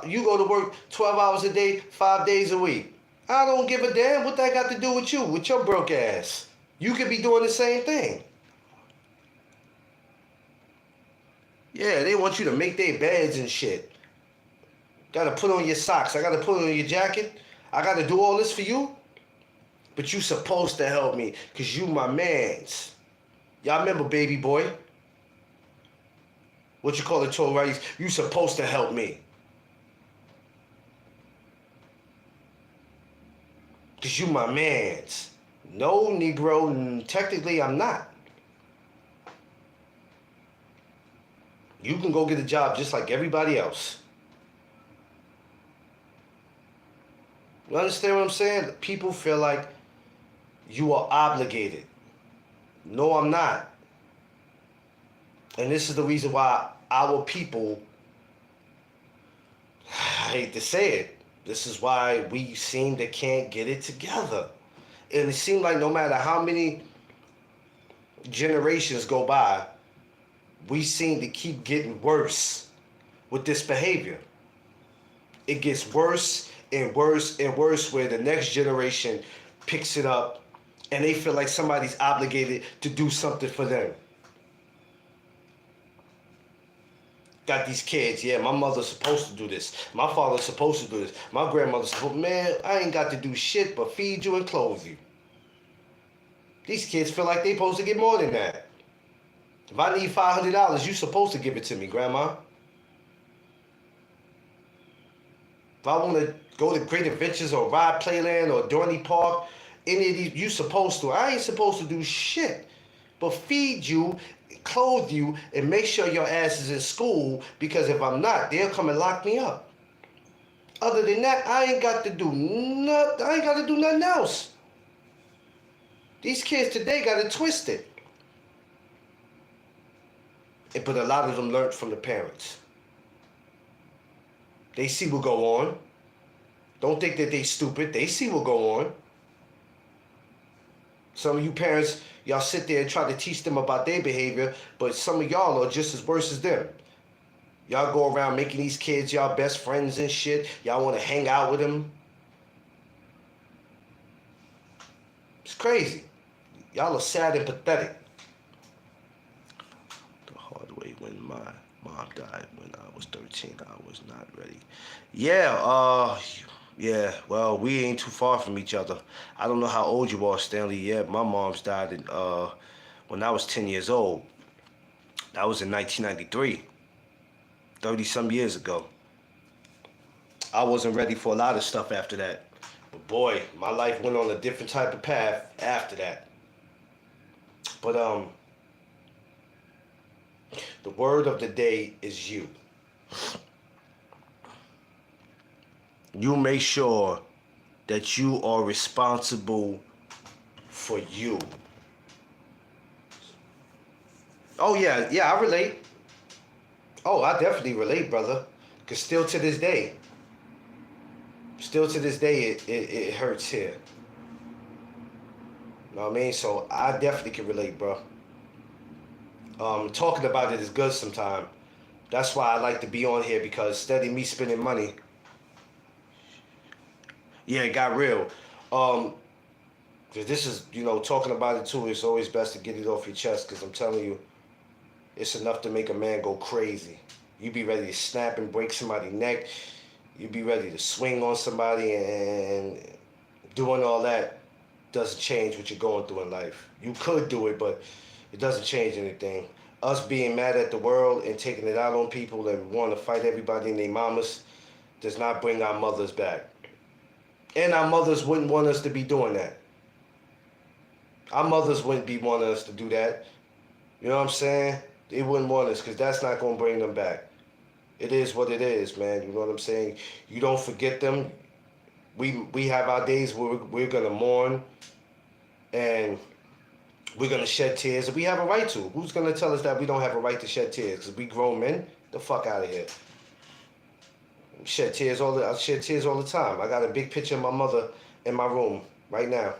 You go to work 12 hours a day, 5 days a week. I don't give a damn what that got to do with you, with your broke ass. You could be doing the same thing. Yeah, they want you to make their beds and shit. Gotta put on your socks. I gotta put on your jacket. I gotta do all this for you. But you supposed to help me, because you my mans. Y'all remember Baby Boy? What you call it, Toll Rights? You supposed to help me. Because you my mans. No, Negro, technically I'm not. You can go get a job just like everybody else. You understand what I'm saying? People feel like you are obligated. No, I'm not. And this is the reason why our people, I hate to say it, this is why we seem to can't get it together. And it seems like no matter how many generations go by, we seem to keep getting worse with this behavior. It gets worse and worse and worse, where the next generation picks it up and they feel like somebody's obligated to do something for them. Got these kids, yeah, my mother's supposed to do this. My father's supposed to do this. My grandmother's supposed, man, I ain't got to do shit but feed you and clothe you. These kids feel like they supposed to get more than that. If I need $500, you supposed to give it to me, Grandma. If I want to go to Great Adventures or ride Playland or Dorney Park, any of these, you supposed to. I ain't supposed to do shit but feed you, clothe you, and make sure your ass is in school, because if I'm not, they'll come and lock me up. Other than that, I ain't got to do nothing. I ain't got to do nothing else. These kids today got it twisted. But a lot of them learned from the parents. They see what go on. Don't think that they stupid. They see what go on. Some of you parents, y'all sit there and try to teach them about their behavior, but some of y'all are just as worse as them. Y'all go around making these kids y'all best friends and shit. Y'all want to hang out with them. It's crazy. Y'all are sad and pathetic. When my mom died when I was 13, I was not ready. Yeah, well, we ain't too far from each other. I don't know how old you are, Stanley. Yeah, my mom's died when I was 10 years old. That was in 1993. 30-some years ago. I wasn't ready for a lot of stuff after that. But boy, my life went on a different type of path after that. But the word of the day is you. You make sure that you are responsible for you. Oh yeah, I relate. Oh, I definitely relate, brother. Cause still to this day, it hurts here. You know what I mean? So I definitely can relate, bro. Talking about it is good sometimes. That's why I like to be on here, because steady me spending money. Yeah, it got real. Cause this is, talking about it too. It's always best to get it off your chest. Cause I'm telling you, it's enough to make a man go crazy. You be ready to snap and break somebody's neck. You be ready to swing on somebody, and doing all that doesn't change what you're going through in life. You could do it, but it doesn't change anything. Us being mad at the world and taking it out on people and wanting to fight everybody and their mamas does not bring our mothers back. And our mothers wouldn't want us to be doing that. Our mothers wouldn't be wanting us to do that. You know what I'm saying? They wouldn't want us, because that's not going to bring them back. It is what it is, man. You know what I'm saying? You don't forget them. We have our days where we're going to mourn, and we're going to shed tears. And we have a right to. Who's going to tell us that we don't have a right to shed tears? Because we grown men? The fuck out of here. I shed tears all the time. I got a big picture of my mother in my room right now.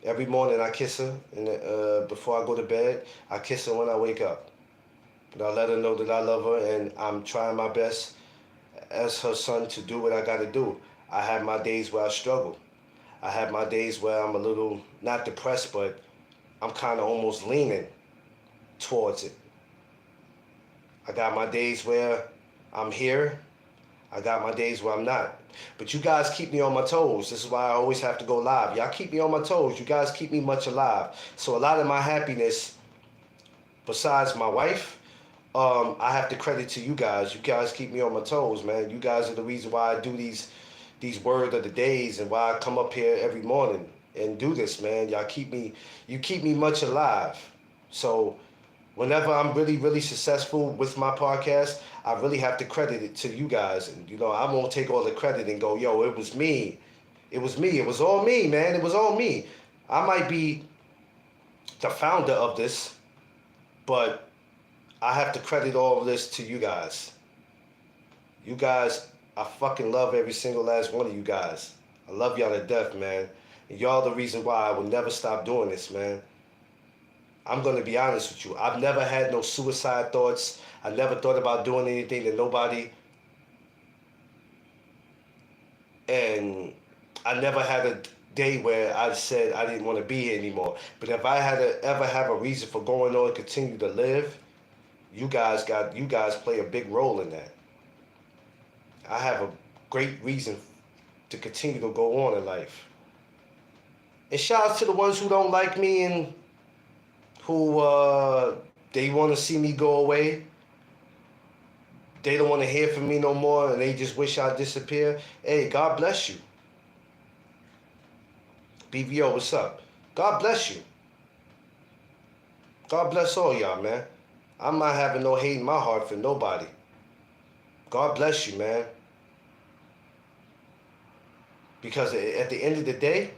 Every morning I kiss her, and before I go to bed, I kiss her when I wake up. And I let her know that I love her, and I'm trying my best as her son to do what I got to do. I have my days where I struggle. I have my days where I'm a little, not depressed, but I'm kind of almost leaning towards it. I got my days where I'm here. I got my days where I'm not. But you guys keep me on my toes. This is why I always have to go live. Y'all keep me on my toes. You guys keep me much alive. So a lot of my happiness, besides my wife, I have to credit to you guys. You guys keep me on my toes, man. You guys are the reason why I do these word of the days, and why I come up here every morning and do this, man. You keep me much alive. So whenever I'm really, really successful with my podcast, I really have to credit it to you guys. And, I won't take all the credit and go, yo, it was me. It was me. It was all me, man. It was all me. I might be the founder of this, but I have to credit all of this to you guys. You guys, I fucking love every single last one of you guys. I love y'all to death, man. And y'all the reason why I will never stop doing this, man. I'm going to be honest with you. I've never had no suicide thoughts. I never thought about doing anything to nobody. And I never had a day where I said I didn't want to be here anymore. But if I had to ever have a reason for going on and continue to live, you guys play a big role in that. I have a great reason to continue to go on in life. And shout out to the ones who don't like me and who they want to see me go away. They don't want to hear from me no more, and they just wish I disappear. Hey, God bless you. BVO, what's up? God bless you. God bless all y'all, man. I'm not having no hate in my heart for nobody. God bless you, man. Because at the end of the day,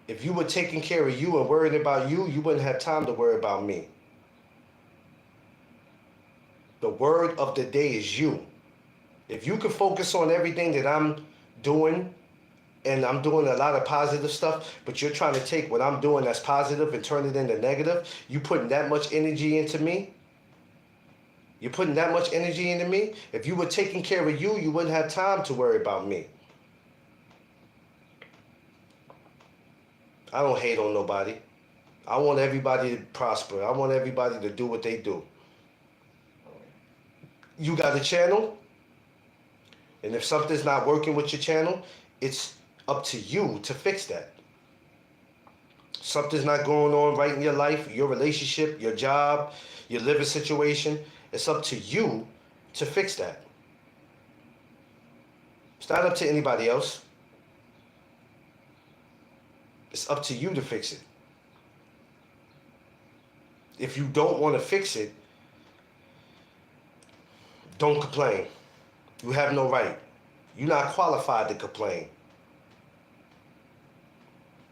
if you were taking care of you and worried about you, you wouldn't have time to worry about me. The word of the day is you. If you can focus on everything that I'm doing, and I'm doing a lot of positive stuff, but you're trying to take what I'm doing that's positive and turn it into negative, you putting that much energy into me? You're putting that much energy into me? If you were taking care of you, you wouldn't have time to worry about me. I don't hate on nobody. I want everybody to prosper. I want everybody to do what they do. You got a channel, and if something's not working with your channel, it's up to you to fix that. Something's not going on right in your life, your relationship, your job, your living situation. It's up to you to fix that. It's not up to anybody else. It's up to you to fix it. If you don't want to fix it, don't complain. You have no right. You're not qualified to complain.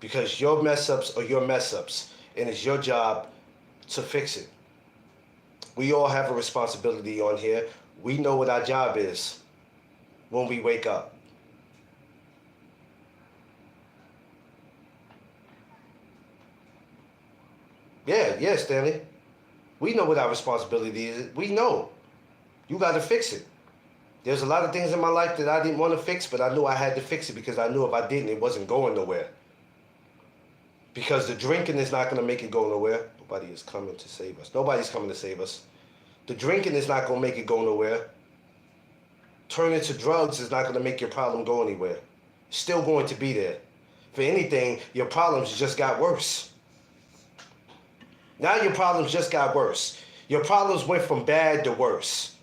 Because your mess ups are your mess ups, and it's your job to fix it. We all have a responsibility on here. We know what our job is when we wake up. Yeah, Stanley. We know what our responsibility is. We know. You got to fix it. There's a lot of things in my life that I didn't want to fix, but I knew I had to fix it because I knew if I didn't, it wasn't going nowhere. Because the drinking is not going to make it go nowhere. Nobody is coming to save us. Nobody's coming to save us. The drinking is not going to make it go nowhere. Turning to drugs is not going to make your problem go anywhere. It's still going to be there. If anything, your problems just got worse. Now your problems just got worse. Your problems went from bad to worse.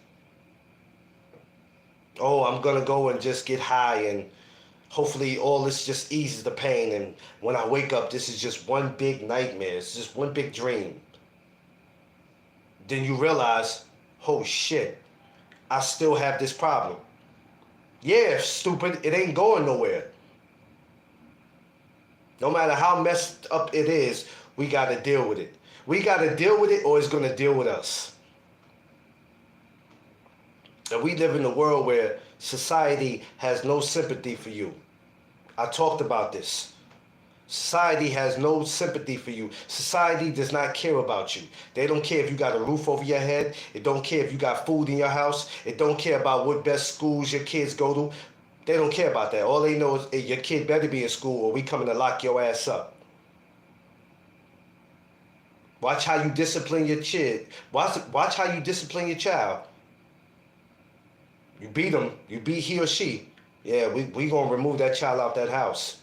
Oh, I'm going to go and just get high and hopefully all this just eases the pain. And when I wake up, this is just one big nightmare. It's just one big dream. Then you realize, oh shit, I still have this problem. Yeah, stupid, it ain't going nowhere. No matter how messed up it is, we got to deal with it. We got to deal with it or it's going to deal with us. And we live in a world where society has no sympathy for you. I talked about this. Society has no sympathy for you. Society does not care about you. They don't care if you got a roof over your head. It don't care if you got food in your house. It don't care about what best schools your kids go to. They don't care about that. All they know is, hey, your kid better be in school or we coming to lock your ass up. Watch how you discipline your kid. Watch how you discipline your child. You beat him. You beat he or she. Yeah, we going to remove that child out that house.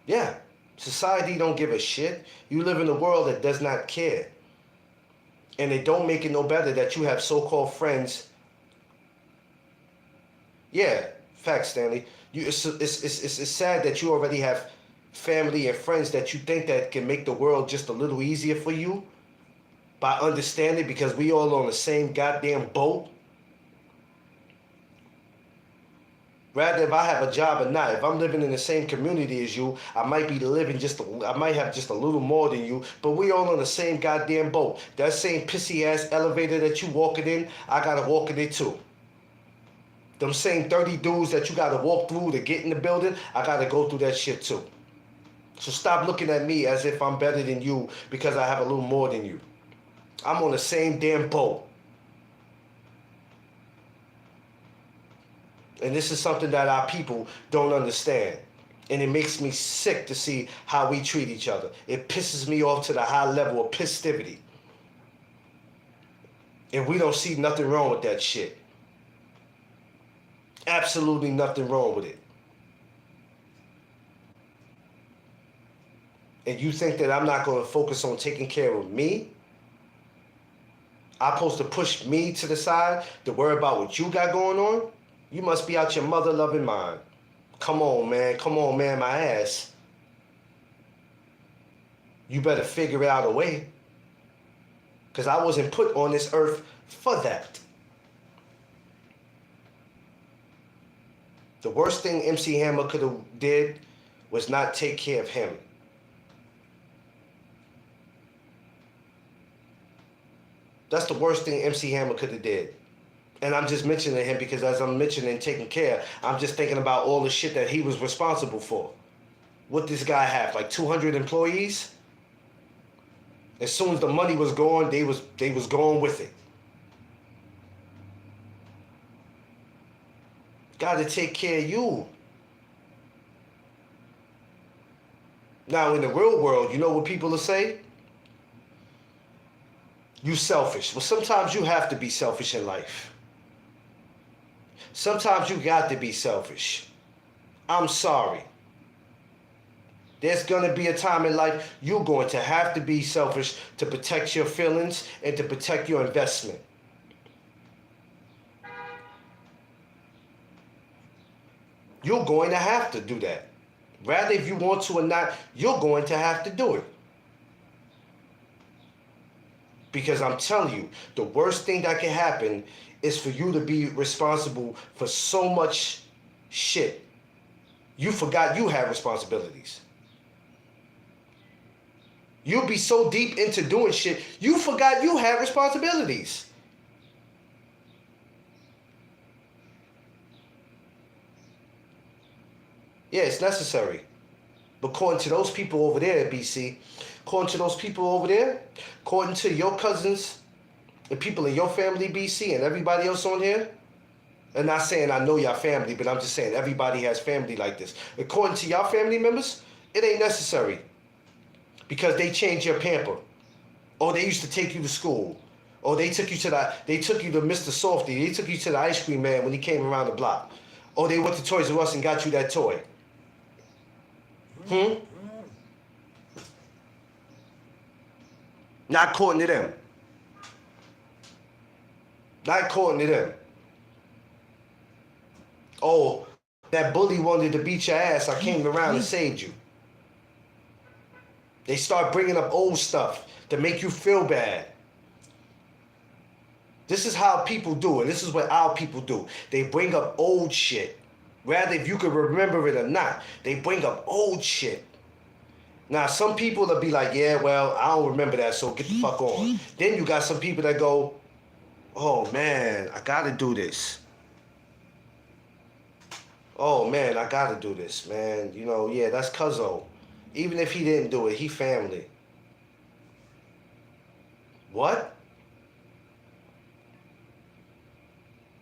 Yeah, society don't give a shit. You live in a world that does not care. And it don't make it no better that you have so-called friends. Yeah, facts, Stanley. It's sad that you already have family and friends that you think that can make the world just a little easier for you by understanding because we all on the same goddamn boat. Rather, if I have a job or not, if I'm living in the same community as you, I might be living I might have just a little more than you, but we all on the same goddamn boat. That same pissy ass elevator that you walking in, I gotta walk in it too. Them same 30 dudes that you gotta walk through to get in the building, I gotta go through that shit too. So stop looking at me as if I'm better than you because I have a little more than you. I'm on the same damn boat. And this is something that our people don't understand. And it makes me sick to see how we treat each other. It pisses me off to the high level of pissivity. And we don't see nothing wrong with that shit. Absolutely nothing wrong with it. And you think that I'm not going to focus on taking care of me? I'm supposed to push me to the side to worry about what you got going on? You must be out your mother-loving mind. Come on, man. Come on, man, my ass. You better figure out a way. Because I wasn't put on this earth for that. The worst thing MC Hammer could have did was not take care of him. That's the worst thing MC Hammer could have did. And I'm just mentioning him because as I'm mentioning taking care, I'm just thinking about all the shit that he was responsible for. What this guy have, like 200 employees? As soon as the money was gone, they was going with it. Gotta take care of you. Now in the real world, you know what people will say? You selfish. Well, sometimes you have to be selfish in life. Sometimes you got to be selfish. I'm sorry. There's going to be a time in life you're going to have to be selfish to protect your feelings and to protect your investment. You're going to have to do that. Rather if you want to or not, you're going to have to do it. Because I'm telling you, the worst thing that can happen is for you to be responsible for so much shit. You forgot you have responsibilities. You'll be so deep into doing shit, you forgot you have responsibilities. Yeah, it's necessary. But according to those people over there, BC, according to those people over there, according to your cousins, the people in your family, BC, and everybody else on here, and not saying I know your family, but I'm just saying everybody has family like this. According to your family members, it ain't necessary. Because they changed your pamper. Or they used to take you to school. Or they took you to Mr. Softy. They took you to the ice cream man when he came around the block. Or they went to Toys R Us and got you that toy. Not according to them. Not according to them. Oh, that bully wanted to beat your ass. I came around and saved you. They start bringing up old stuff to make you feel bad. This is how people do it. This is what our people do. They bring up old shit. Rather, if you can remember it or not, they bring up old shit. Now, some people will be like, yeah, well, I don't remember that, so get the fuck on. Then you got some people that go, oh, man, I got to do this. Oh, man, I got to do this, man. You know, yeah, that's Cuzzo. Even if he didn't do it, he family. What?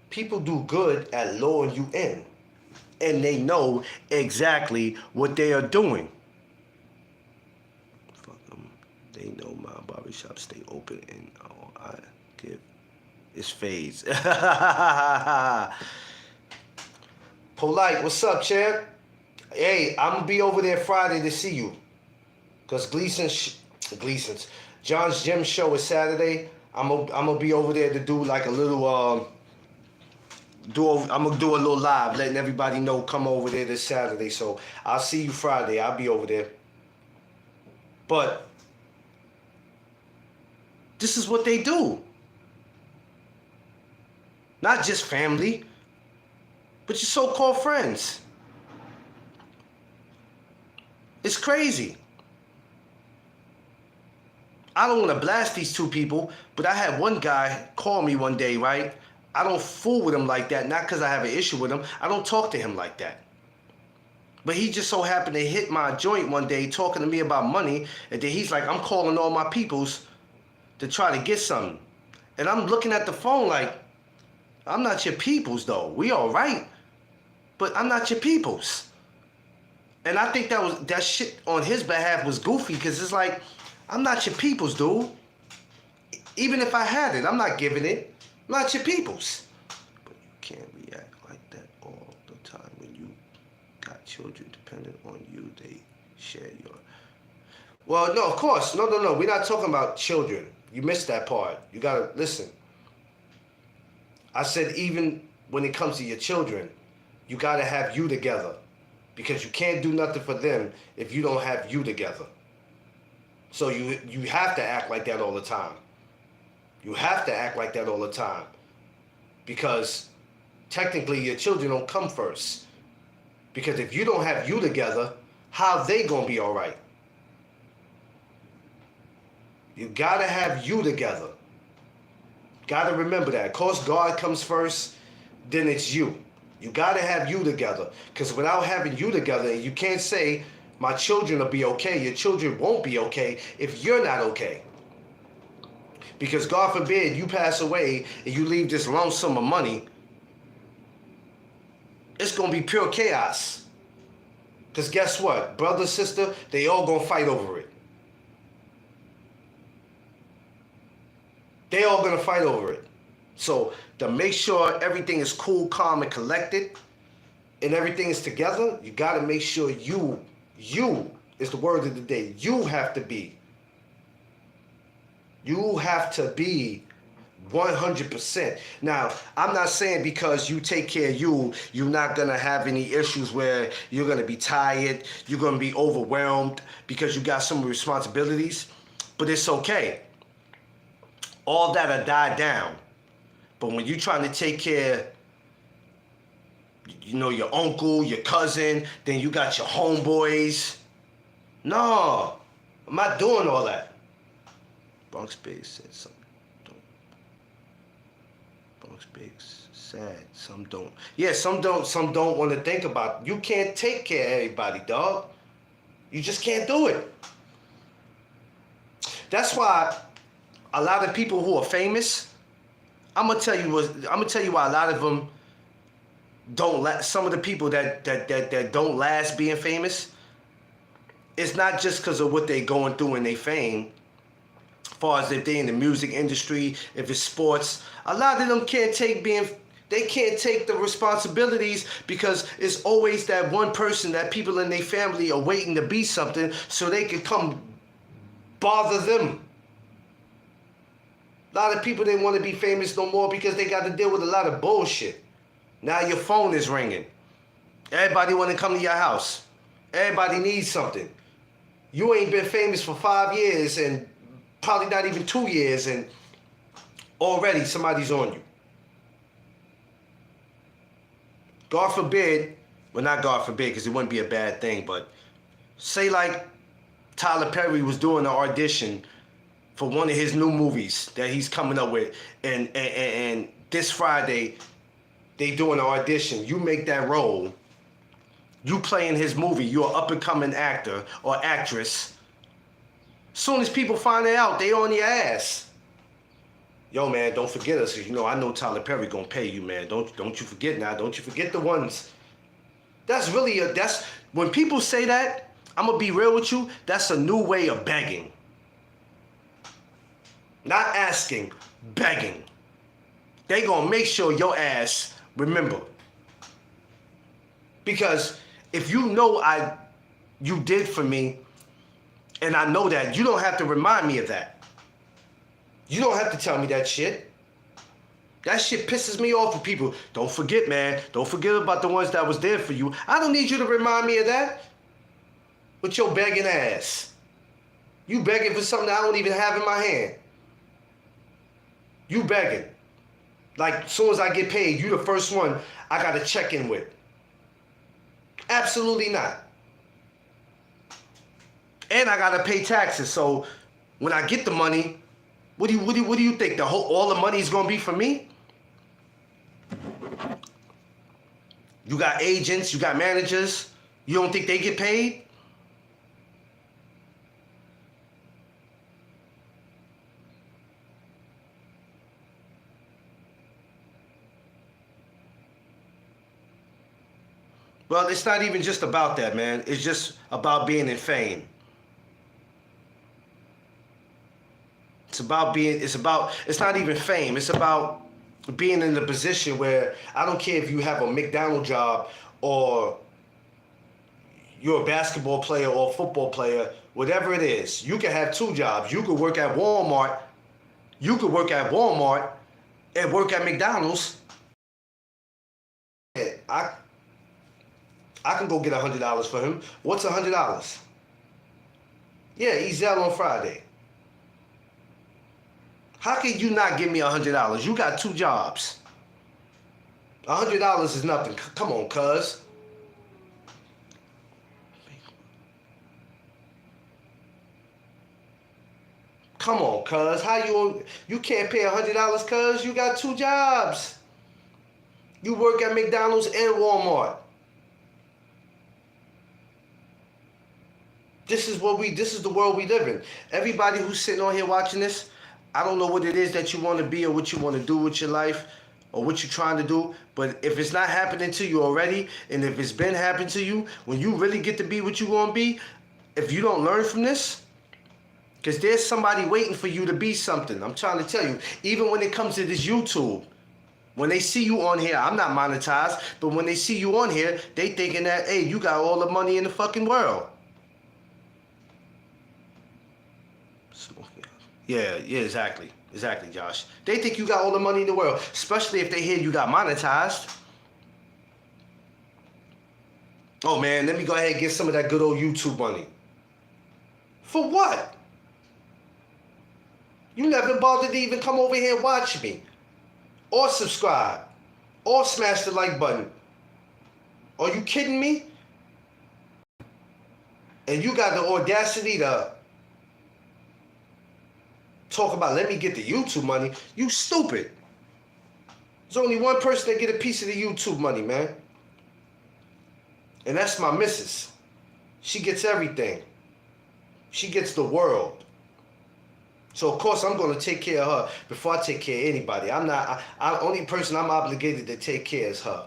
People do good at luring you in. And they know exactly what they are doing. Fuck them. They know my barbershop stay open and all I give is fades. Polite, what's up, champ? Hey, I'm going to be over there Friday to see you. Because Gleason's, John's Gym show is Saturday. I'm going to be over there to do like a little, I'm going to do a little live, letting everybody know come over there this Saturday. So I'll see you Friday. I'll be over there. But this is what they do. Not just family, but your so-called friends. It's crazy. I don't want to blast these two people, but I had one guy call me one day, right? I don't fool with him like that, not because I have an issue with him. I don't talk to him like that. But he just so happened to hit my joint one day talking to me about money, and then he's like, I'm calling all my peoples to try to get something. And I'm looking at the phone like, I'm not your peoples though. We all right, but I'm not your peoples. And I think that shit on his behalf was goofy because it's like, I'm not your peoples, dude. Even if I had it, I'm not giving it. I'm not your peoples. But you can't react like that all the time when you got children dependent on you. They share your... Well, no, of course. No. We're not talking about children. You missed that part. You got to listen. I said even when it comes to your children, you got to have you together. Because you can't do nothing for them if you don't have you together. So you have to act like that all the time. You have to act like that all the time. Because technically your children don't come first. Because if you don't have you together, how they gonna be all right? You gotta have you together. Gotta remember that. Of course, God comes first, then it's you. You gotta have you together. Because without having you together, you can't say, my children will be okay. Your children won't be okay if you're not okay. Because God forbid you pass away and you leave this lump sum of money, it's going to be pure chaos. Because guess what? Brother, sister, they all going to fight over it. They all going to fight over it. So to make sure everything is cool, calm, and collected, and everything is together, you got to make sure you It's the word of the day. You have to be. You have to be 100%. Now, I'm not saying because you take care of you, you're not going to have any issues where you're going to be tired, you're going to be overwhelmed because you got some responsibilities, but it's okay. All that'll die down. But when you're trying to take care, your uncle, your cousin, then you got your homeboys. No, I'm not doing all that. Bronx Big said something. Bronx Big's sad. Some don't. Yeah, some don't want to think about it. You can't take care of everybody, dog. You just can't do it. That's why a lot of people who are famous, I'm gonna tell you why a lot of them don't last. Some of the people that don't last being famous, it's not just because of what they're going through in their fame. As far as if they're in the music industry, if it's sports, a lot of them can't take the responsibilities because it's always that one person that people in their family are waiting to be something so they can come bother them. A lot of people didn't want to be famous no more because they got to deal with a lot of bullshit. Now your phone is ringing. Everybody want to come to your house. Everybody needs something. You ain't been famous for 5 years and probably not even 2 years, and already somebody's on you. God forbid, well, not God forbid because it wouldn't be a bad thing, but say like Tyler Perry was doing an audition for one of his new movies that he's coming up with, and this Friday they doing an audition. You make that role. You play in his movie. You're an up-and-coming actor or actress. Soon as people find it out, they on your ass. Yo, man, don't forget us. I know Tyler Perry gonna pay you, man. Don't you forget now. Don't you forget the ones. That's when people say that, I'm gonna be real with you, that's a new way of begging. Not asking, begging. They gonna make sure your ass remember. Because if you know you did for me, and I know that, you don't have to remind me of that. You don't have to tell me that shit. That shit pisses me off with people. Don't forget, man. Don't forget about the ones that was there for you. I don't need you to remind me of that. With your begging ass. You begging for something that I don't even have in my hand. You begging. Like, as soon as I get paid, you the first one I got to check in with. Absolutely not. And I gotta pay taxes. So when I get the money, what do you think? All the money is gonna be for me? You got agents, you got managers. You don't think they get paid? Well, it's not even just about that, man. It's just about being in fame. It's not even fame. It's about being in the position where I don't care if you have a McDonald's job or you're a basketball player or a football player, whatever it is. You can have 2 jobs. You could work at Walmart. You could work at Walmart and work at McDonald's. I can go get $100 for him. What's $100? Yeah, Ezel on Friday. How can you not give me $100? You got 2 jobs. $100 is nothing. Come on, cuz. Come on, cuz. How you can't pay $100, cuz? You got 2 jobs. You work at McDonald's and Walmart. This is the world we live in. Everybody who's sitting on here watching this, I don't know what it is that you want to be or what you want to do with your life or what you're trying to do, but if it's not happening to you already, and if it's been happening to you, when you really get to be what you want to be, if you don't learn from this, because there's somebody waiting for you to be something. I'm trying to tell you, even when it comes to this YouTube, when they see you on here, I'm not monetized, but when they see you on here, they thinking that, hey, you got all the money in the fucking world. Yeah, yeah, exactly. Exactly, Josh. They think you got all the money in the world, especially if they hear you got monetized. Oh man, let me go ahead and get some of that good old YouTube money. For what? You never bothered to even come over here and watch me. Or subscribe. Or smash the like button. Are you kidding me? And you got the audacity to talk about let me get the YouTube money. You stupid. There's only one person that get a piece of the YouTube money, man. And that's my missus. She gets everything. She gets the world. So of course I'm gonna take care of her before I take care of anybody. Only person I'm obligated to take care is her.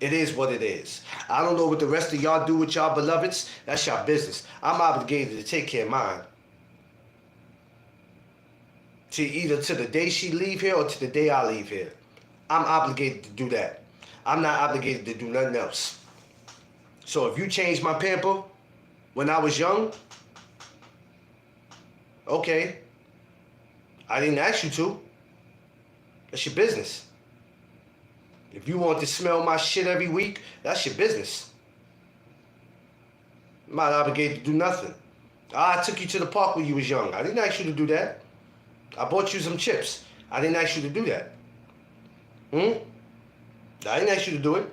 It is what it is. I don't know what the rest of y'all do with y'all beloveds. That's y'all business. I'm obligated to take care of mine. To either to the day she leave here or to the day I leave here. I'm obligated to do that. I'm not obligated to do nothing else. So if you changed my pamper when I was young, okay. I didn't ask you to. That's your business. If you want to smell my shit every week, that's your business. I'm not obligated to do nothing. I took you to the park when you was young. I didn't ask you to do that. I bought you some chips. I didn't ask you to do that. I didn't ask you to do it.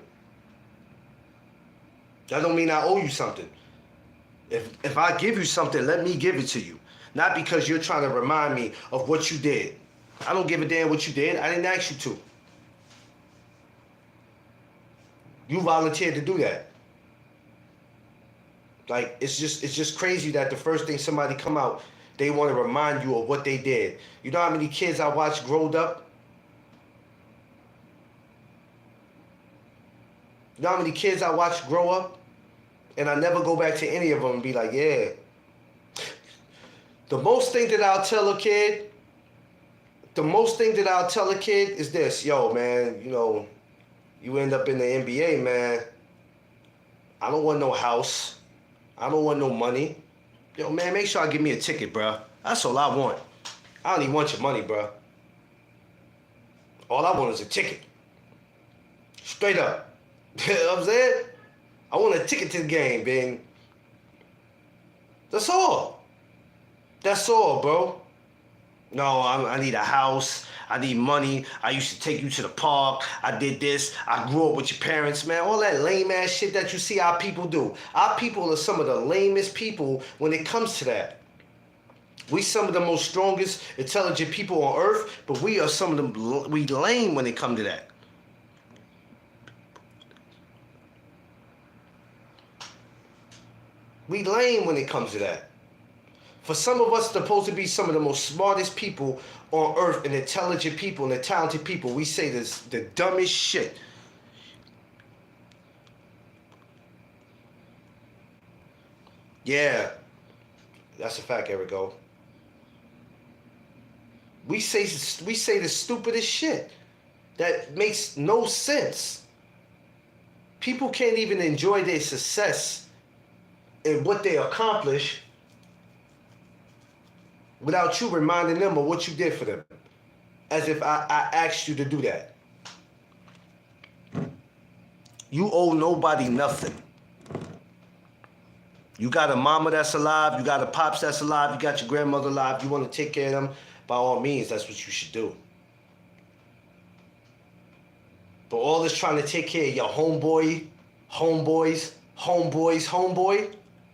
That don't mean I owe you something. If I give you something, let me give it to you. Not because you're trying to remind me of what you did. I don't give a damn what you did. I didn't ask you to. You volunteered to do that. Like, it's just crazy that the first thing somebody come out, they want to remind you of what they did. You know how many kids I watched growed up? You know how many kids I watched grow up? And I never go back to any of them and be like, yeah. The most thing that I'll tell a kid is this. Yo, man, you know, you end up in the NBA, man. I don't want no house. I don't want no money. Yo, man, make sure I give me a ticket, bro. That's all I want. I don't even want your money, bro. All I want is a ticket. Straight up. You know what I'm saying? I want a ticket to the game, man. That's all. That's all, bro. No, I need a house. I need money. I used to take you to the park. I did this. I grew up with your parents, man. All that lame ass shit that you see our people do. Our people are some of the lamest people when it comes to that. We some of the most strongest, intelligent people on earth, but we are some of them, we lame when it comes to that. We lame when it comes to that. For some of us supposed to be some of the most smartest people on earth and intelligent people and the talented people, we say this the dumbest shit. Yeah, that's a fact, Erico. We say the stupidest shit that makes no sense. People can't even enjoy their success and what they accomplish without you reminding them of what you did for them. As if I asked you to do that. You owe nobody nothing. You got a mama that's alive, you got a pops that's alive, you got your grandmother alive, you want to take care of them, by all means, that's what you should do. But all this trying to take care of your homeboy, homeboy,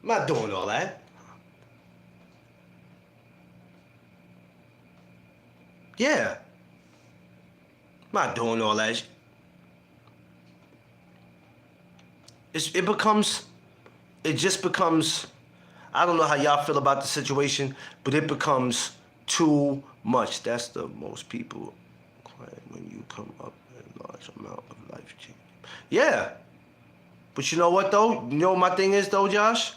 I'm not doing all that. Yeah. I'm not doing all that. It just becomes, I don't know how y'all feel about the situation, but it becomes too much. That's the most people cry when you come up in a large amount of life change. Yeah. But you know what though? You know what my thing is though, Josh?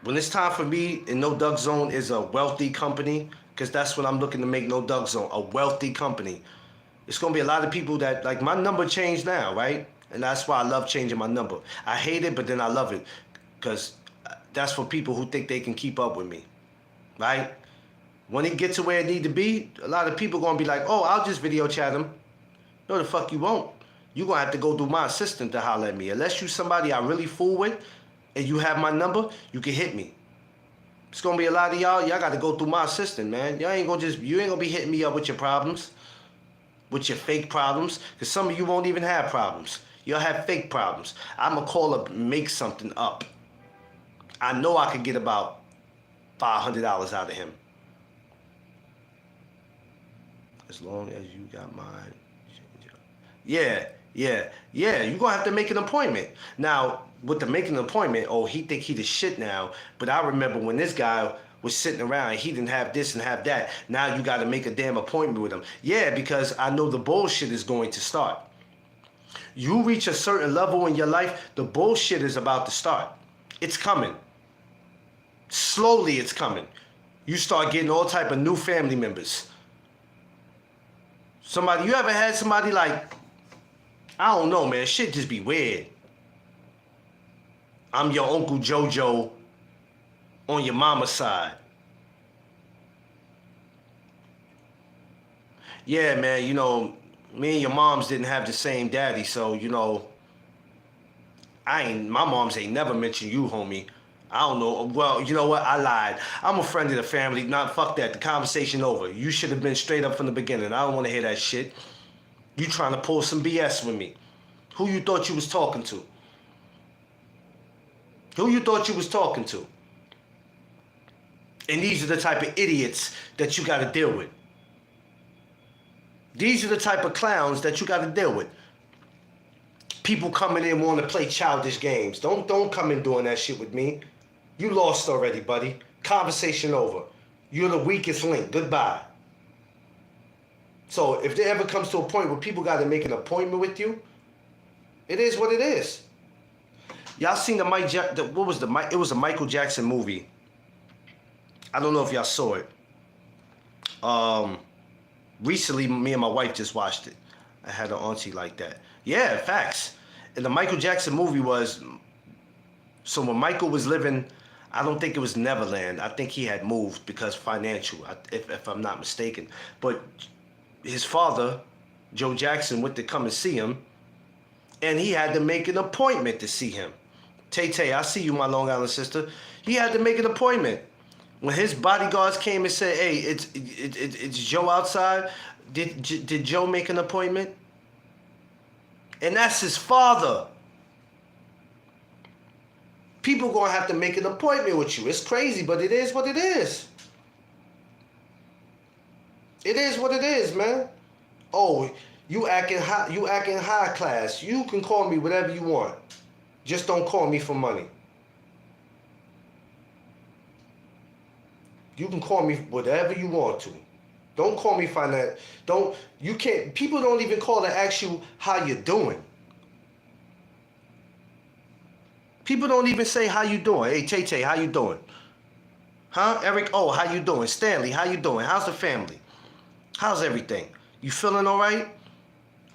When it's time for me, and No Duck Zone is a wealthy company, because that's what I'm looking to make No Duck Zone, a wealthy company. It's going to be a lot of people that, like, my number changed now, right? And that's why I love changing my number. I hate it, but then I love it. Because that's for people who think they can keep up with me, right? When it gets to where it need to be, a lot of people gonna be like, oh, I'll just video chat him. No, the fuck you won't. You gonna have to go through my assistant to holler at me. Unless you somebody I really fool with and you have my number, you can hit me. It's gonna be a lot of y'all gotta go through my assistant, man. You ain't gonna be hitting me up with your problems, with your fake problems, because some of you won't even have problems. You'll have fake problems. I'ma call up, make something up. I know I could get about $500 out of him. As long as you got mine. Yeah. You're gonna have to make an appointment. Now, with the making an appointment, oh, he think he the shit now. But I remember when this guy was sitting around, he didn't have this and have that. Now you gotta make a damn appointment with him. Yeah, because I know the bullshit is going to start. You reach a certain level in your life, the bullshit is about to start. It's coming. Slowly it's coming. You start getting all type of new family members. You ever had somebody like, I don't know, man, shit just be weird. I'm your Uncle JoJo on your mama's side. Yeah, man, me and your moms didn't have the same daddy, so, my moms ain't never mentioned you, homie. I don't know. Well, you know what? I lied. I'm a friend of the family. Nah, fuck that. The conversation over. You should have been straight up from the beginning. I don't want to hear that shit. You trying to pull some BS with me. Who you thought you was talking to? Who you thought you was talking to? And these are the type of idiots that you got to deal with. These are the type of clowns that you got to deal with. People coming in wanting to play childish games. Don't come in doing that shit with me. You lost already, buddy. Conversation over. You're the weakest link. Goodbye. So if there ever comes to a point where people got to make an appointment with you, it is what it is. Y'all seen the it was a Michael Jackson movie. I don't know if y'all saw it. Recently, me and my wife just watched it. I had an auntie like that. Yeah, facts. And the Michael Jackson movie was, so when Michael was living, I don't think it was Neverland. I think he had moved because financial, if I'm not mistaken. But his father, Joe Jackson, went to come and see him, and he had to make an appointment to see him. Tay, I see you, my Long Island sister. He had to make an appointment. When his bodyguards came and said, "Hey, it's Joe outside," did Joe make an appointment? And that's his father. People gonna have to make an appointment with you. It's crazy, but it is what it is. It is what it is, man. Oh, you acting high class. You can call me whatever you want. Just don't call me for money. You can call me whatever you want to. Don't call me people don't even call to ask you how you're doing. People don't even say how you doing. Hey, Tay, how you doing? Huh? Eric, oh, how you doing? Stanley, how you doing? How's the family? How's everything? You feeling all right?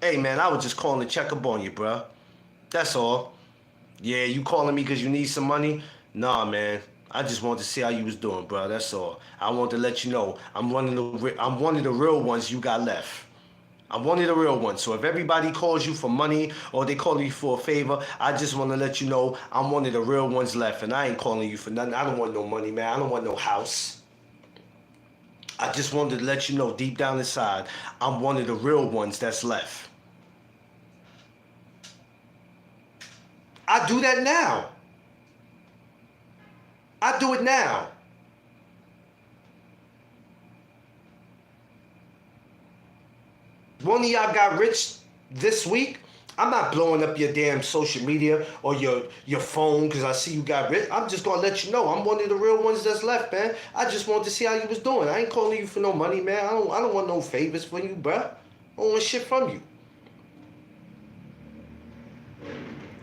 Hey, man, I was just calling to check up on you, bruh. That's all. Yeah, you calling me because you need some money? Nah, man. I just wanted to see how you was doing, bro. That's all. I wanted to let you know I'm one of the real ones you got left. I'm one of the real ones. So if everybody calls you for money or they call you for a favor, I just want to let you know I'm one of the real ones left, and I ain't calling you for nothing. I don't want no money, man. I don't want no house. I just wanted to let you know deep down inside, I'm one of the real ones that's left. I do that now. I do it now. One of y'all got rich this week. I'm not blowing up your damn social media or your phone because I see you got rich. I'm just going to let you know I'm one of the real ones that's left, man. I just wanted to see how you was doing. I ain't calling you for no money, man. I don't want no favors from you, bruh. I don't want shit from you.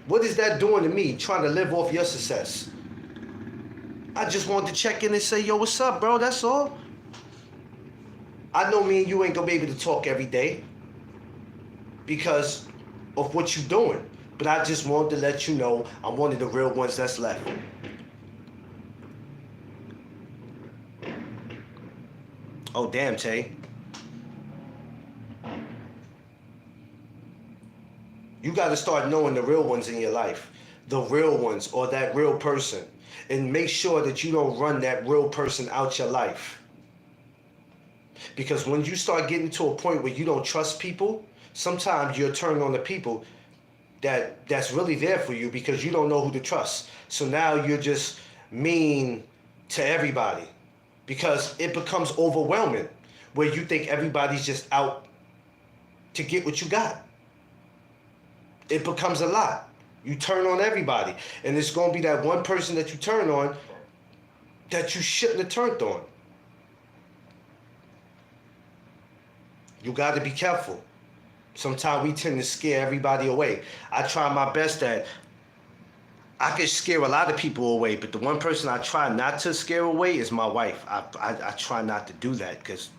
What is that doing to me, trying to live off your success? I just wanted to check in and say, yo, what's up, bro? That's all. I know me and you ain't going to be able to talk every day because of what you doing. But I just wanted to let you know I'm one of the real ones that's left. Oh, damn, Tay. You got to start knowing the real ones in your life. The real ones, or that real person. And make sure that you don't run that real person out your life. Because when you start getting to a point where you don't trust people, sometimes you're turning on the people that's really there for you because you don't know who to trust. So now you're just mean to everybody because it becomes overwhelming where you think everybody's just out to get what you got. It becomes a lot. You turn on everybody, and it's going to be that one person that you turn on that you shouldn't have turned on. You got to be careful. Sometimes we tend to scare everybody away. I try my best that I could scare a lot of people away, but the one person I try not to scare away is my wife. I try not to do that because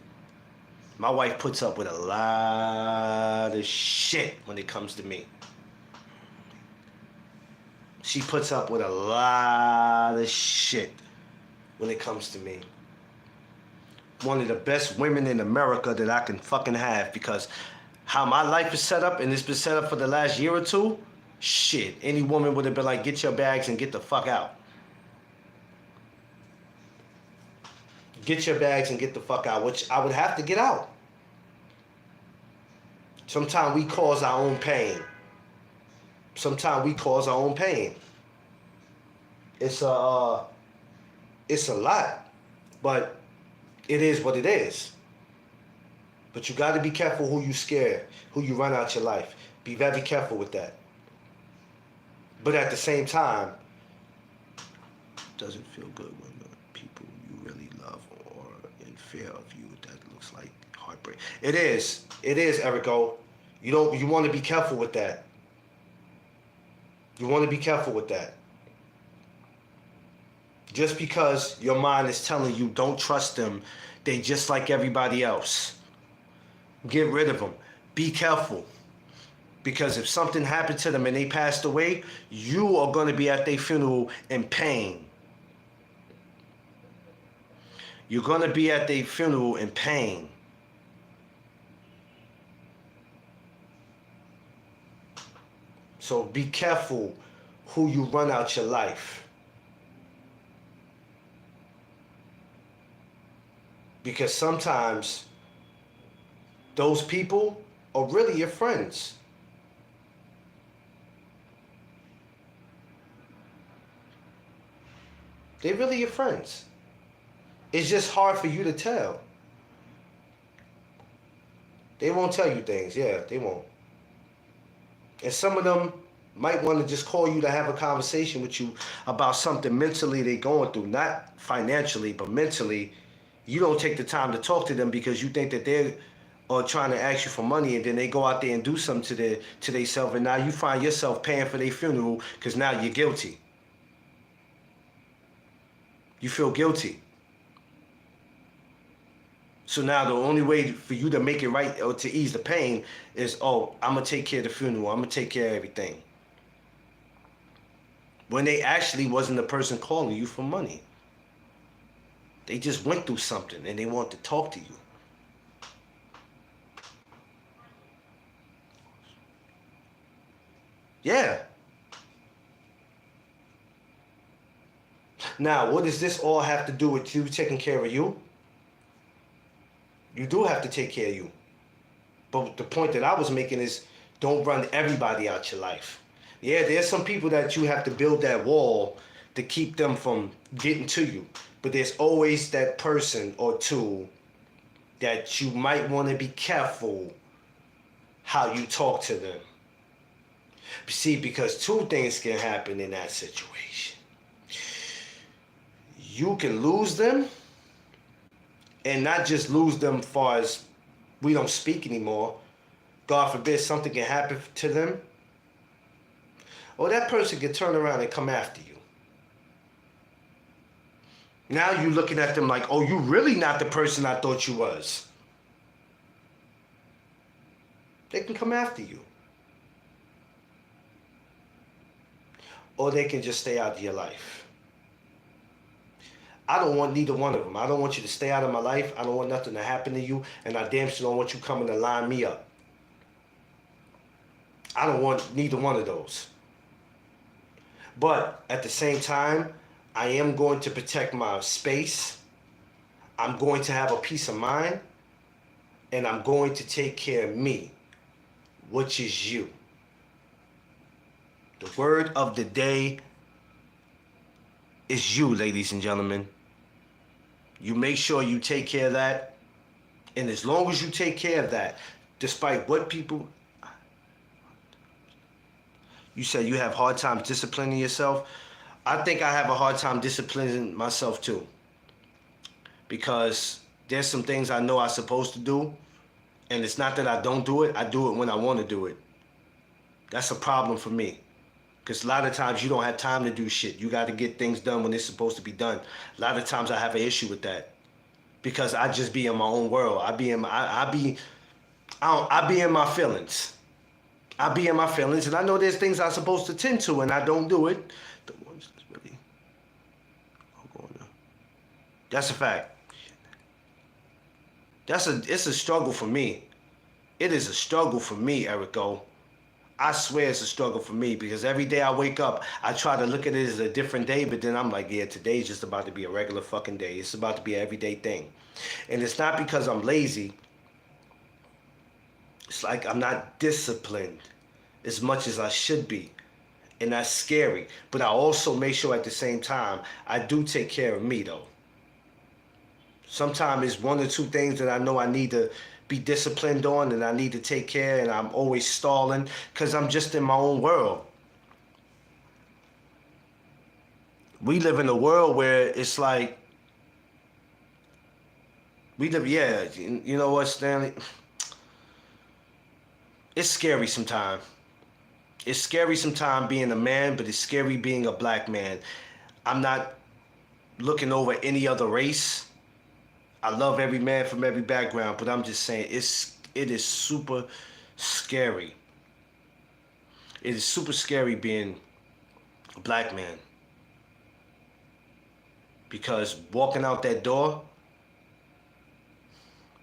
my wife puts up with a lot of shit when it comes to me. She puts up with a lot of shit when it comes to me. One of the best women in America that I can fucking have because how my life is set up, and it's been set up for the last year or two, shit, any woman would have been like, get your bags and get the fuck out. Get your bags and get the fuck out, which I would have to get out. Sometimes we cause our own pain. Sometimes we cause our own pain. It's a lot, but it is what it is. But you got to be careful who you scare, who you run out your life. Be very careful with that. But at the same time, it doesn't feel good when the people you really love are in fear of you. That looks like heartbreak. It is, Erico. You want to be careful with that. You want to be careful with that. Just because your mind is telling you don't trust them, they just like everybody else. Get rid of them. Be careful. Because if something happened to them and they passed away, you are going to be at their funeral in pain. You're going to be at their funeral in pain. So be careful who you run out your life. Because sometimes those people are really your friends. They're really your friends. It's just hard for you to tell. They won't tell you things. Yeah, they won't. And some of them might want to just call you to have a conversation with you about something mentally they're going through. Not financially, but mentally. You don't take the time to talk to them because you think that they're trying to ask you for money, and then they go out there and do something to themselves, and now you find yourself paying for their funeral because now you're guilty. You feel guilty. So now the only way for you to make it right or to ease the pain is, oh, I'm going to take care of the funeral. I'm going to take care of everything. When they actually wasn't the person calling you for money. They just went through something and they want to talk to you. Yeah. Now, what does this all have to do with you taking care of you? You do have to take care of you. But the point that I was making is don't run everybody out your life. Yeah, there's some people that you have to build that wall to keep them from getting to you. But there's always that person or two that you might want to be careful how you talk to them. See, because two things can happen in that situation. You can lose them, and not just lose them as far as we don't speak anymore. God forbid something can happen to them. Or that person can turn around and come after you. Now you're looking at them like, oh, you really not the person I thought you was. They can come after you. Or they can just stay out of your life. I don't want neither one of them. I don't want you to stay out of my life. I don't want nothing to happen to you. And I damn sure don't want you coming to line me up. I don't want neither one of those. But at the same time, I am going to protect my space. I'm going to have a peace of mind. And I'm going to take care of me, which is you. The word of the day is you, ladies and gentlemen. You make sure you take care of that. And as long as you take care of that, despite what people... You said you have hard time disciplining yourself. I think I have a hard time disciplining myself too. Because there's some things I know I'm supposed to do. And it's not that I don't do it. I do it when I want to do it. That's a problem for me. Because a lot of times you don't have time to do shit. You got to get things done when it's supposed to be done. A lot of times I have an issue with that. Because I just be in my own world. I be in my feelings. I be in my feelings, and I know there's things I'm supposed to tend to, and I don't do it. The ones that's really going on. That's a fact. It's a struggle for me. It is a struggle for me, Erico. I swear it's a struggle for me because every day I wake up, I try to look at it as a different day, but then I'm like, yeah, today's just about to be a regular fucking day. It's about to be an everyday thing. And it's not because I'm lazy. It's like I'm not disciplined as much as I should be. And that's scary. But I also make sure at the same time, I do take care of me though. Sometimes it's one or two things that I know I need to be disciplined on and I need to take care, and I'm always stalling because I'm just in my own world. We live in a world where it's like, you know what, Stanley? It's scary sometimes. It's scary sometimes being a man, but it's scary being a black man. I'm not looking over any other race. I love every man from every background, but I'm just saying it is super scary. It is super scary being a black man. Because walking out that door,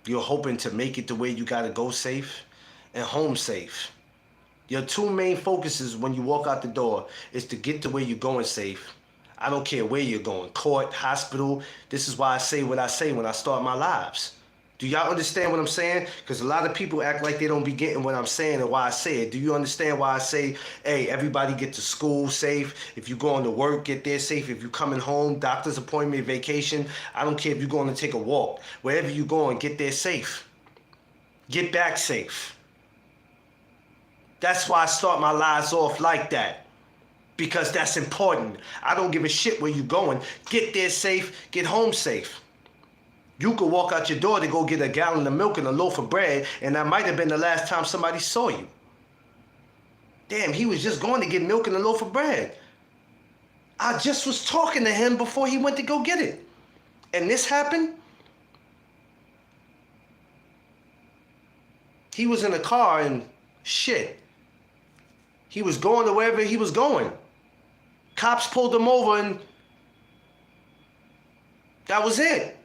you're hoping to make it the way you gotta go safe and home safe. Your two main focuses when you walk out the door is to get to where you're going safe. I don't care where you're going, court, hospital. This is why I say what I say when I start my lives. Do y'all understand what I'm saying? Because a lot of people act like they don't be getting what I'm saying and why I say it. Do you understand why I say, hey, everybody get to school safe. If you're going to work, get there safe. If you're coming home, doctor's appointment, vacation. I don't care if you're going to take a walk. Wherever you're going, get there safe. Get back safe. That's why I start my lives off like that. Because that's important. I don't give a shit where you're going. Get there safe, get home safe. You could walk out your door to go get a gallon of milk and a loaf of bread, and that might have been the last time somebody saw you. Damn, he was just going to get milk and a loaf of bread. I just was talking to him before he went to go get it. And this happened? He was in a car and shit. He was going to wherever he was going. Cops pulled him over and that was it.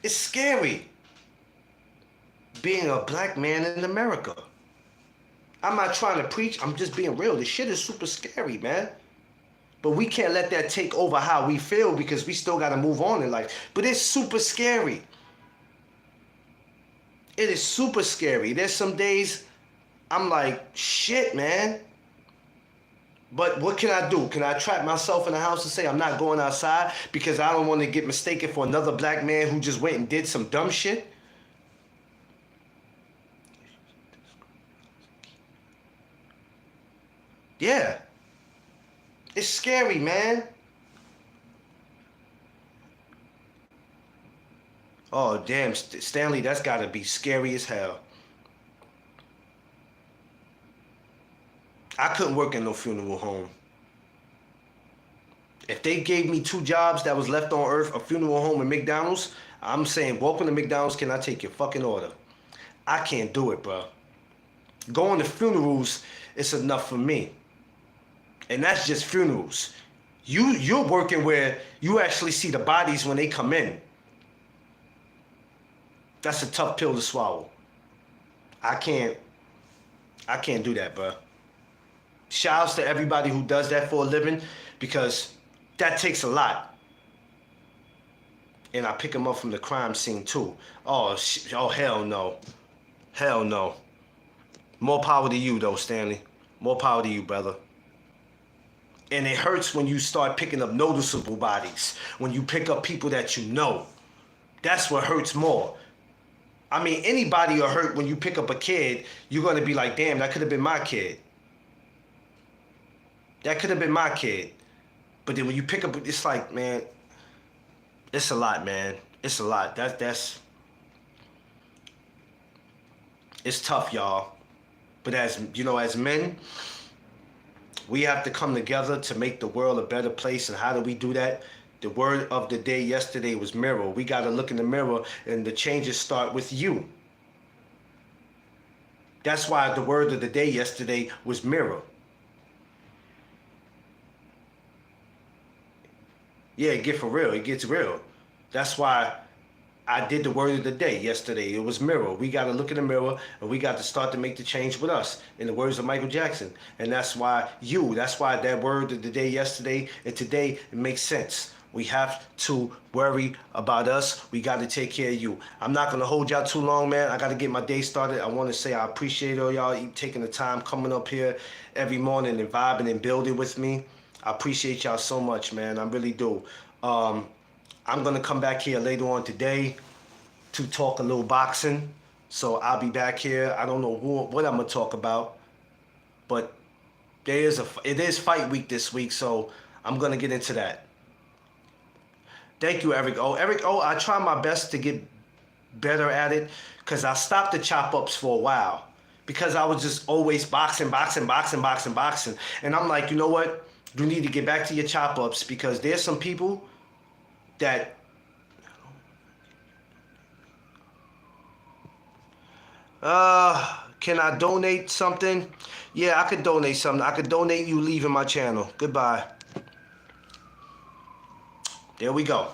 It's scary being a black man in America. I'm not trying to preach. I'm just being real. This shit is super scary, man. But we can't let that take over how we feel because we still got to move on in life. But it's super scary. It is super scary. There's some days I'm like, shit, man. But what can I do? Can I trap myself in the house and say I'm not going outside because I don't want to get mistaken for another black man who just went and did some dumb shit? Yeah. It's scary, man. Oh, damn, Stanley, that's got to be scary as hell. I couldn't work in no funeral home. If they gave me 2 jobs that was left on earth, a funeral home and McDonald's, I'm saying, welcome to McDonald's, can I take your fucking order? I can't do it, bro. Going to funerals is enough for me. And that's just funerals. You're working where you actually see the bodies when they come in. That's a tough pill to swallow. I can't do that, bro. Shouts to everybody who does that for a living, because that takes a lot. And I pick them up from the crime scene too. Oh hell no. Hell no. More power to you though, Stanley. More power to you, brother. And it hurts when you start picking up noticeable bodies. When you pick up people that you know. That's what hurts more. I mean, anybody will hurt when you pick up a kid. You're going to be like, damn, that could have been my kid. That could have been my kid. But then when you pick up, it's like, man, it's a lot, man. It's a lot. It's tough, y'all. But as men, we have to come together to make the world a better place. And how do we do that? The word of the day yesterday was mirror. We got to look in the mirror, and the changes start with you. That's why the word of the day yesterday was mirror. Yeah, it gets real. That's why I did the word of the day yesterday. It was mirror. We got to look in the mirror, and we got to start to make the change with us, in the words of Michael Jackson. And that's why that word of the day yesterday and today, it makes sense. We have to worry about us. We got to take care of you. I'm not going to hold y'all too long, man. I got to get my day started. I want to say I appreciate all y'all taking the time coming up here every morning and vibing and building with me. I appreciate y'all so much, man. I really do. I'm going to come back here later on today to talk a little boxing. So I'll be back here. I don't know what I'm going to talk about. But it is fight week this week, so I'm going to get into that. Thank you, Eric O. I try my best to get better at it, because I stopped the chop ups for a while because I was just always boxing. And I'm like, you know what? You need to get back to your chop ups, because there's some people that can I donate something? Yeah, I could donate something. I could donate you leaving my channel. Goodbye. There we go.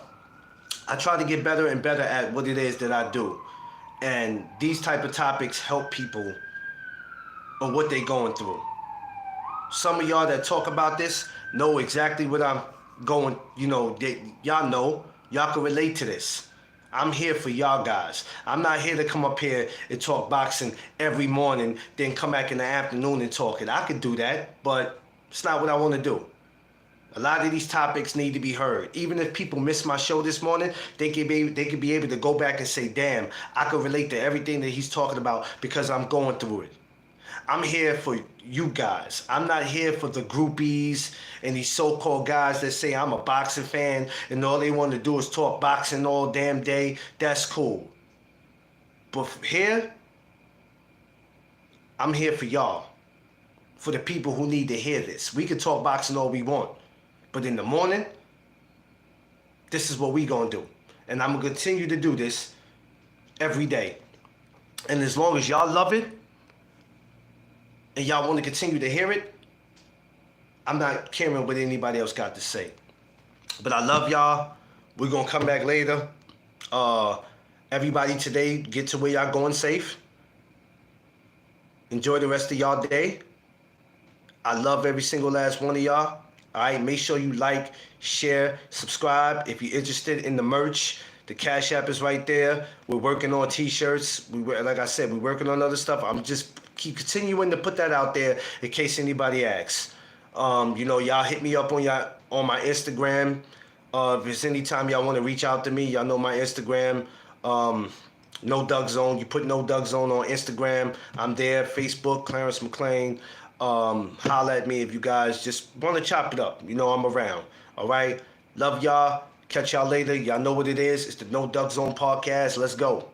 I try to get better and better at what it is that I do. And these type of topics help people on what they're going through. Some of y'all that talk about this know exactly what I'm going, y'all know. Y'all can relate to this. I'm here for y'all guys. I'm not here to come up here and talk boxing every morning, then come back in the afternoon and talk it. I could do that, but it's not what I want to do. A lot of these topics need to be heard. Even if people miss my show this morning, they could be able to go back and say, damn, I could relate to everything that he's talking about because I'm going through it. I'm here for you guys. I'm not here for the groupies and these so-called guys that say I'm a boxing fan and all they want to do is talk boxing all damn day. That's cool. But here, I'm here for y'all. For the people who need to hear this. We can talk boxing all we want. But in the morning, this is what we gonna do. And I'm gonna continue to do this every day. And as long as y'all love it, and y'all want to continue to hear it, I'm not caring what anybody else got to say. But I love y'all. We're gonna come back later. Everybody today, get to where y'all going safe. Enjoy the rest of y'all day. I love every single last one of y'all. All right, make sure you like, share, subscribe. If you're interested in the merch, the Cash App is right there. We're working on t-shirts. Like I said, we're working on other stuff. I'm just keep continuing to put that out there in case anybody asks. Y'all hit me up on my Instagram. If there's any time y'all want to reach out to me, y'all know my Instagram. No Doug Zone. You put No Doug Zone on Instagram. I'm there. Facebook, Clarence McClain. Holla at me if you guys just want to chop it up. I'm around. All right. Love y'all. Catch y'all later. Y'all know what it is. It's the No Doug Zone podcast. Let's go.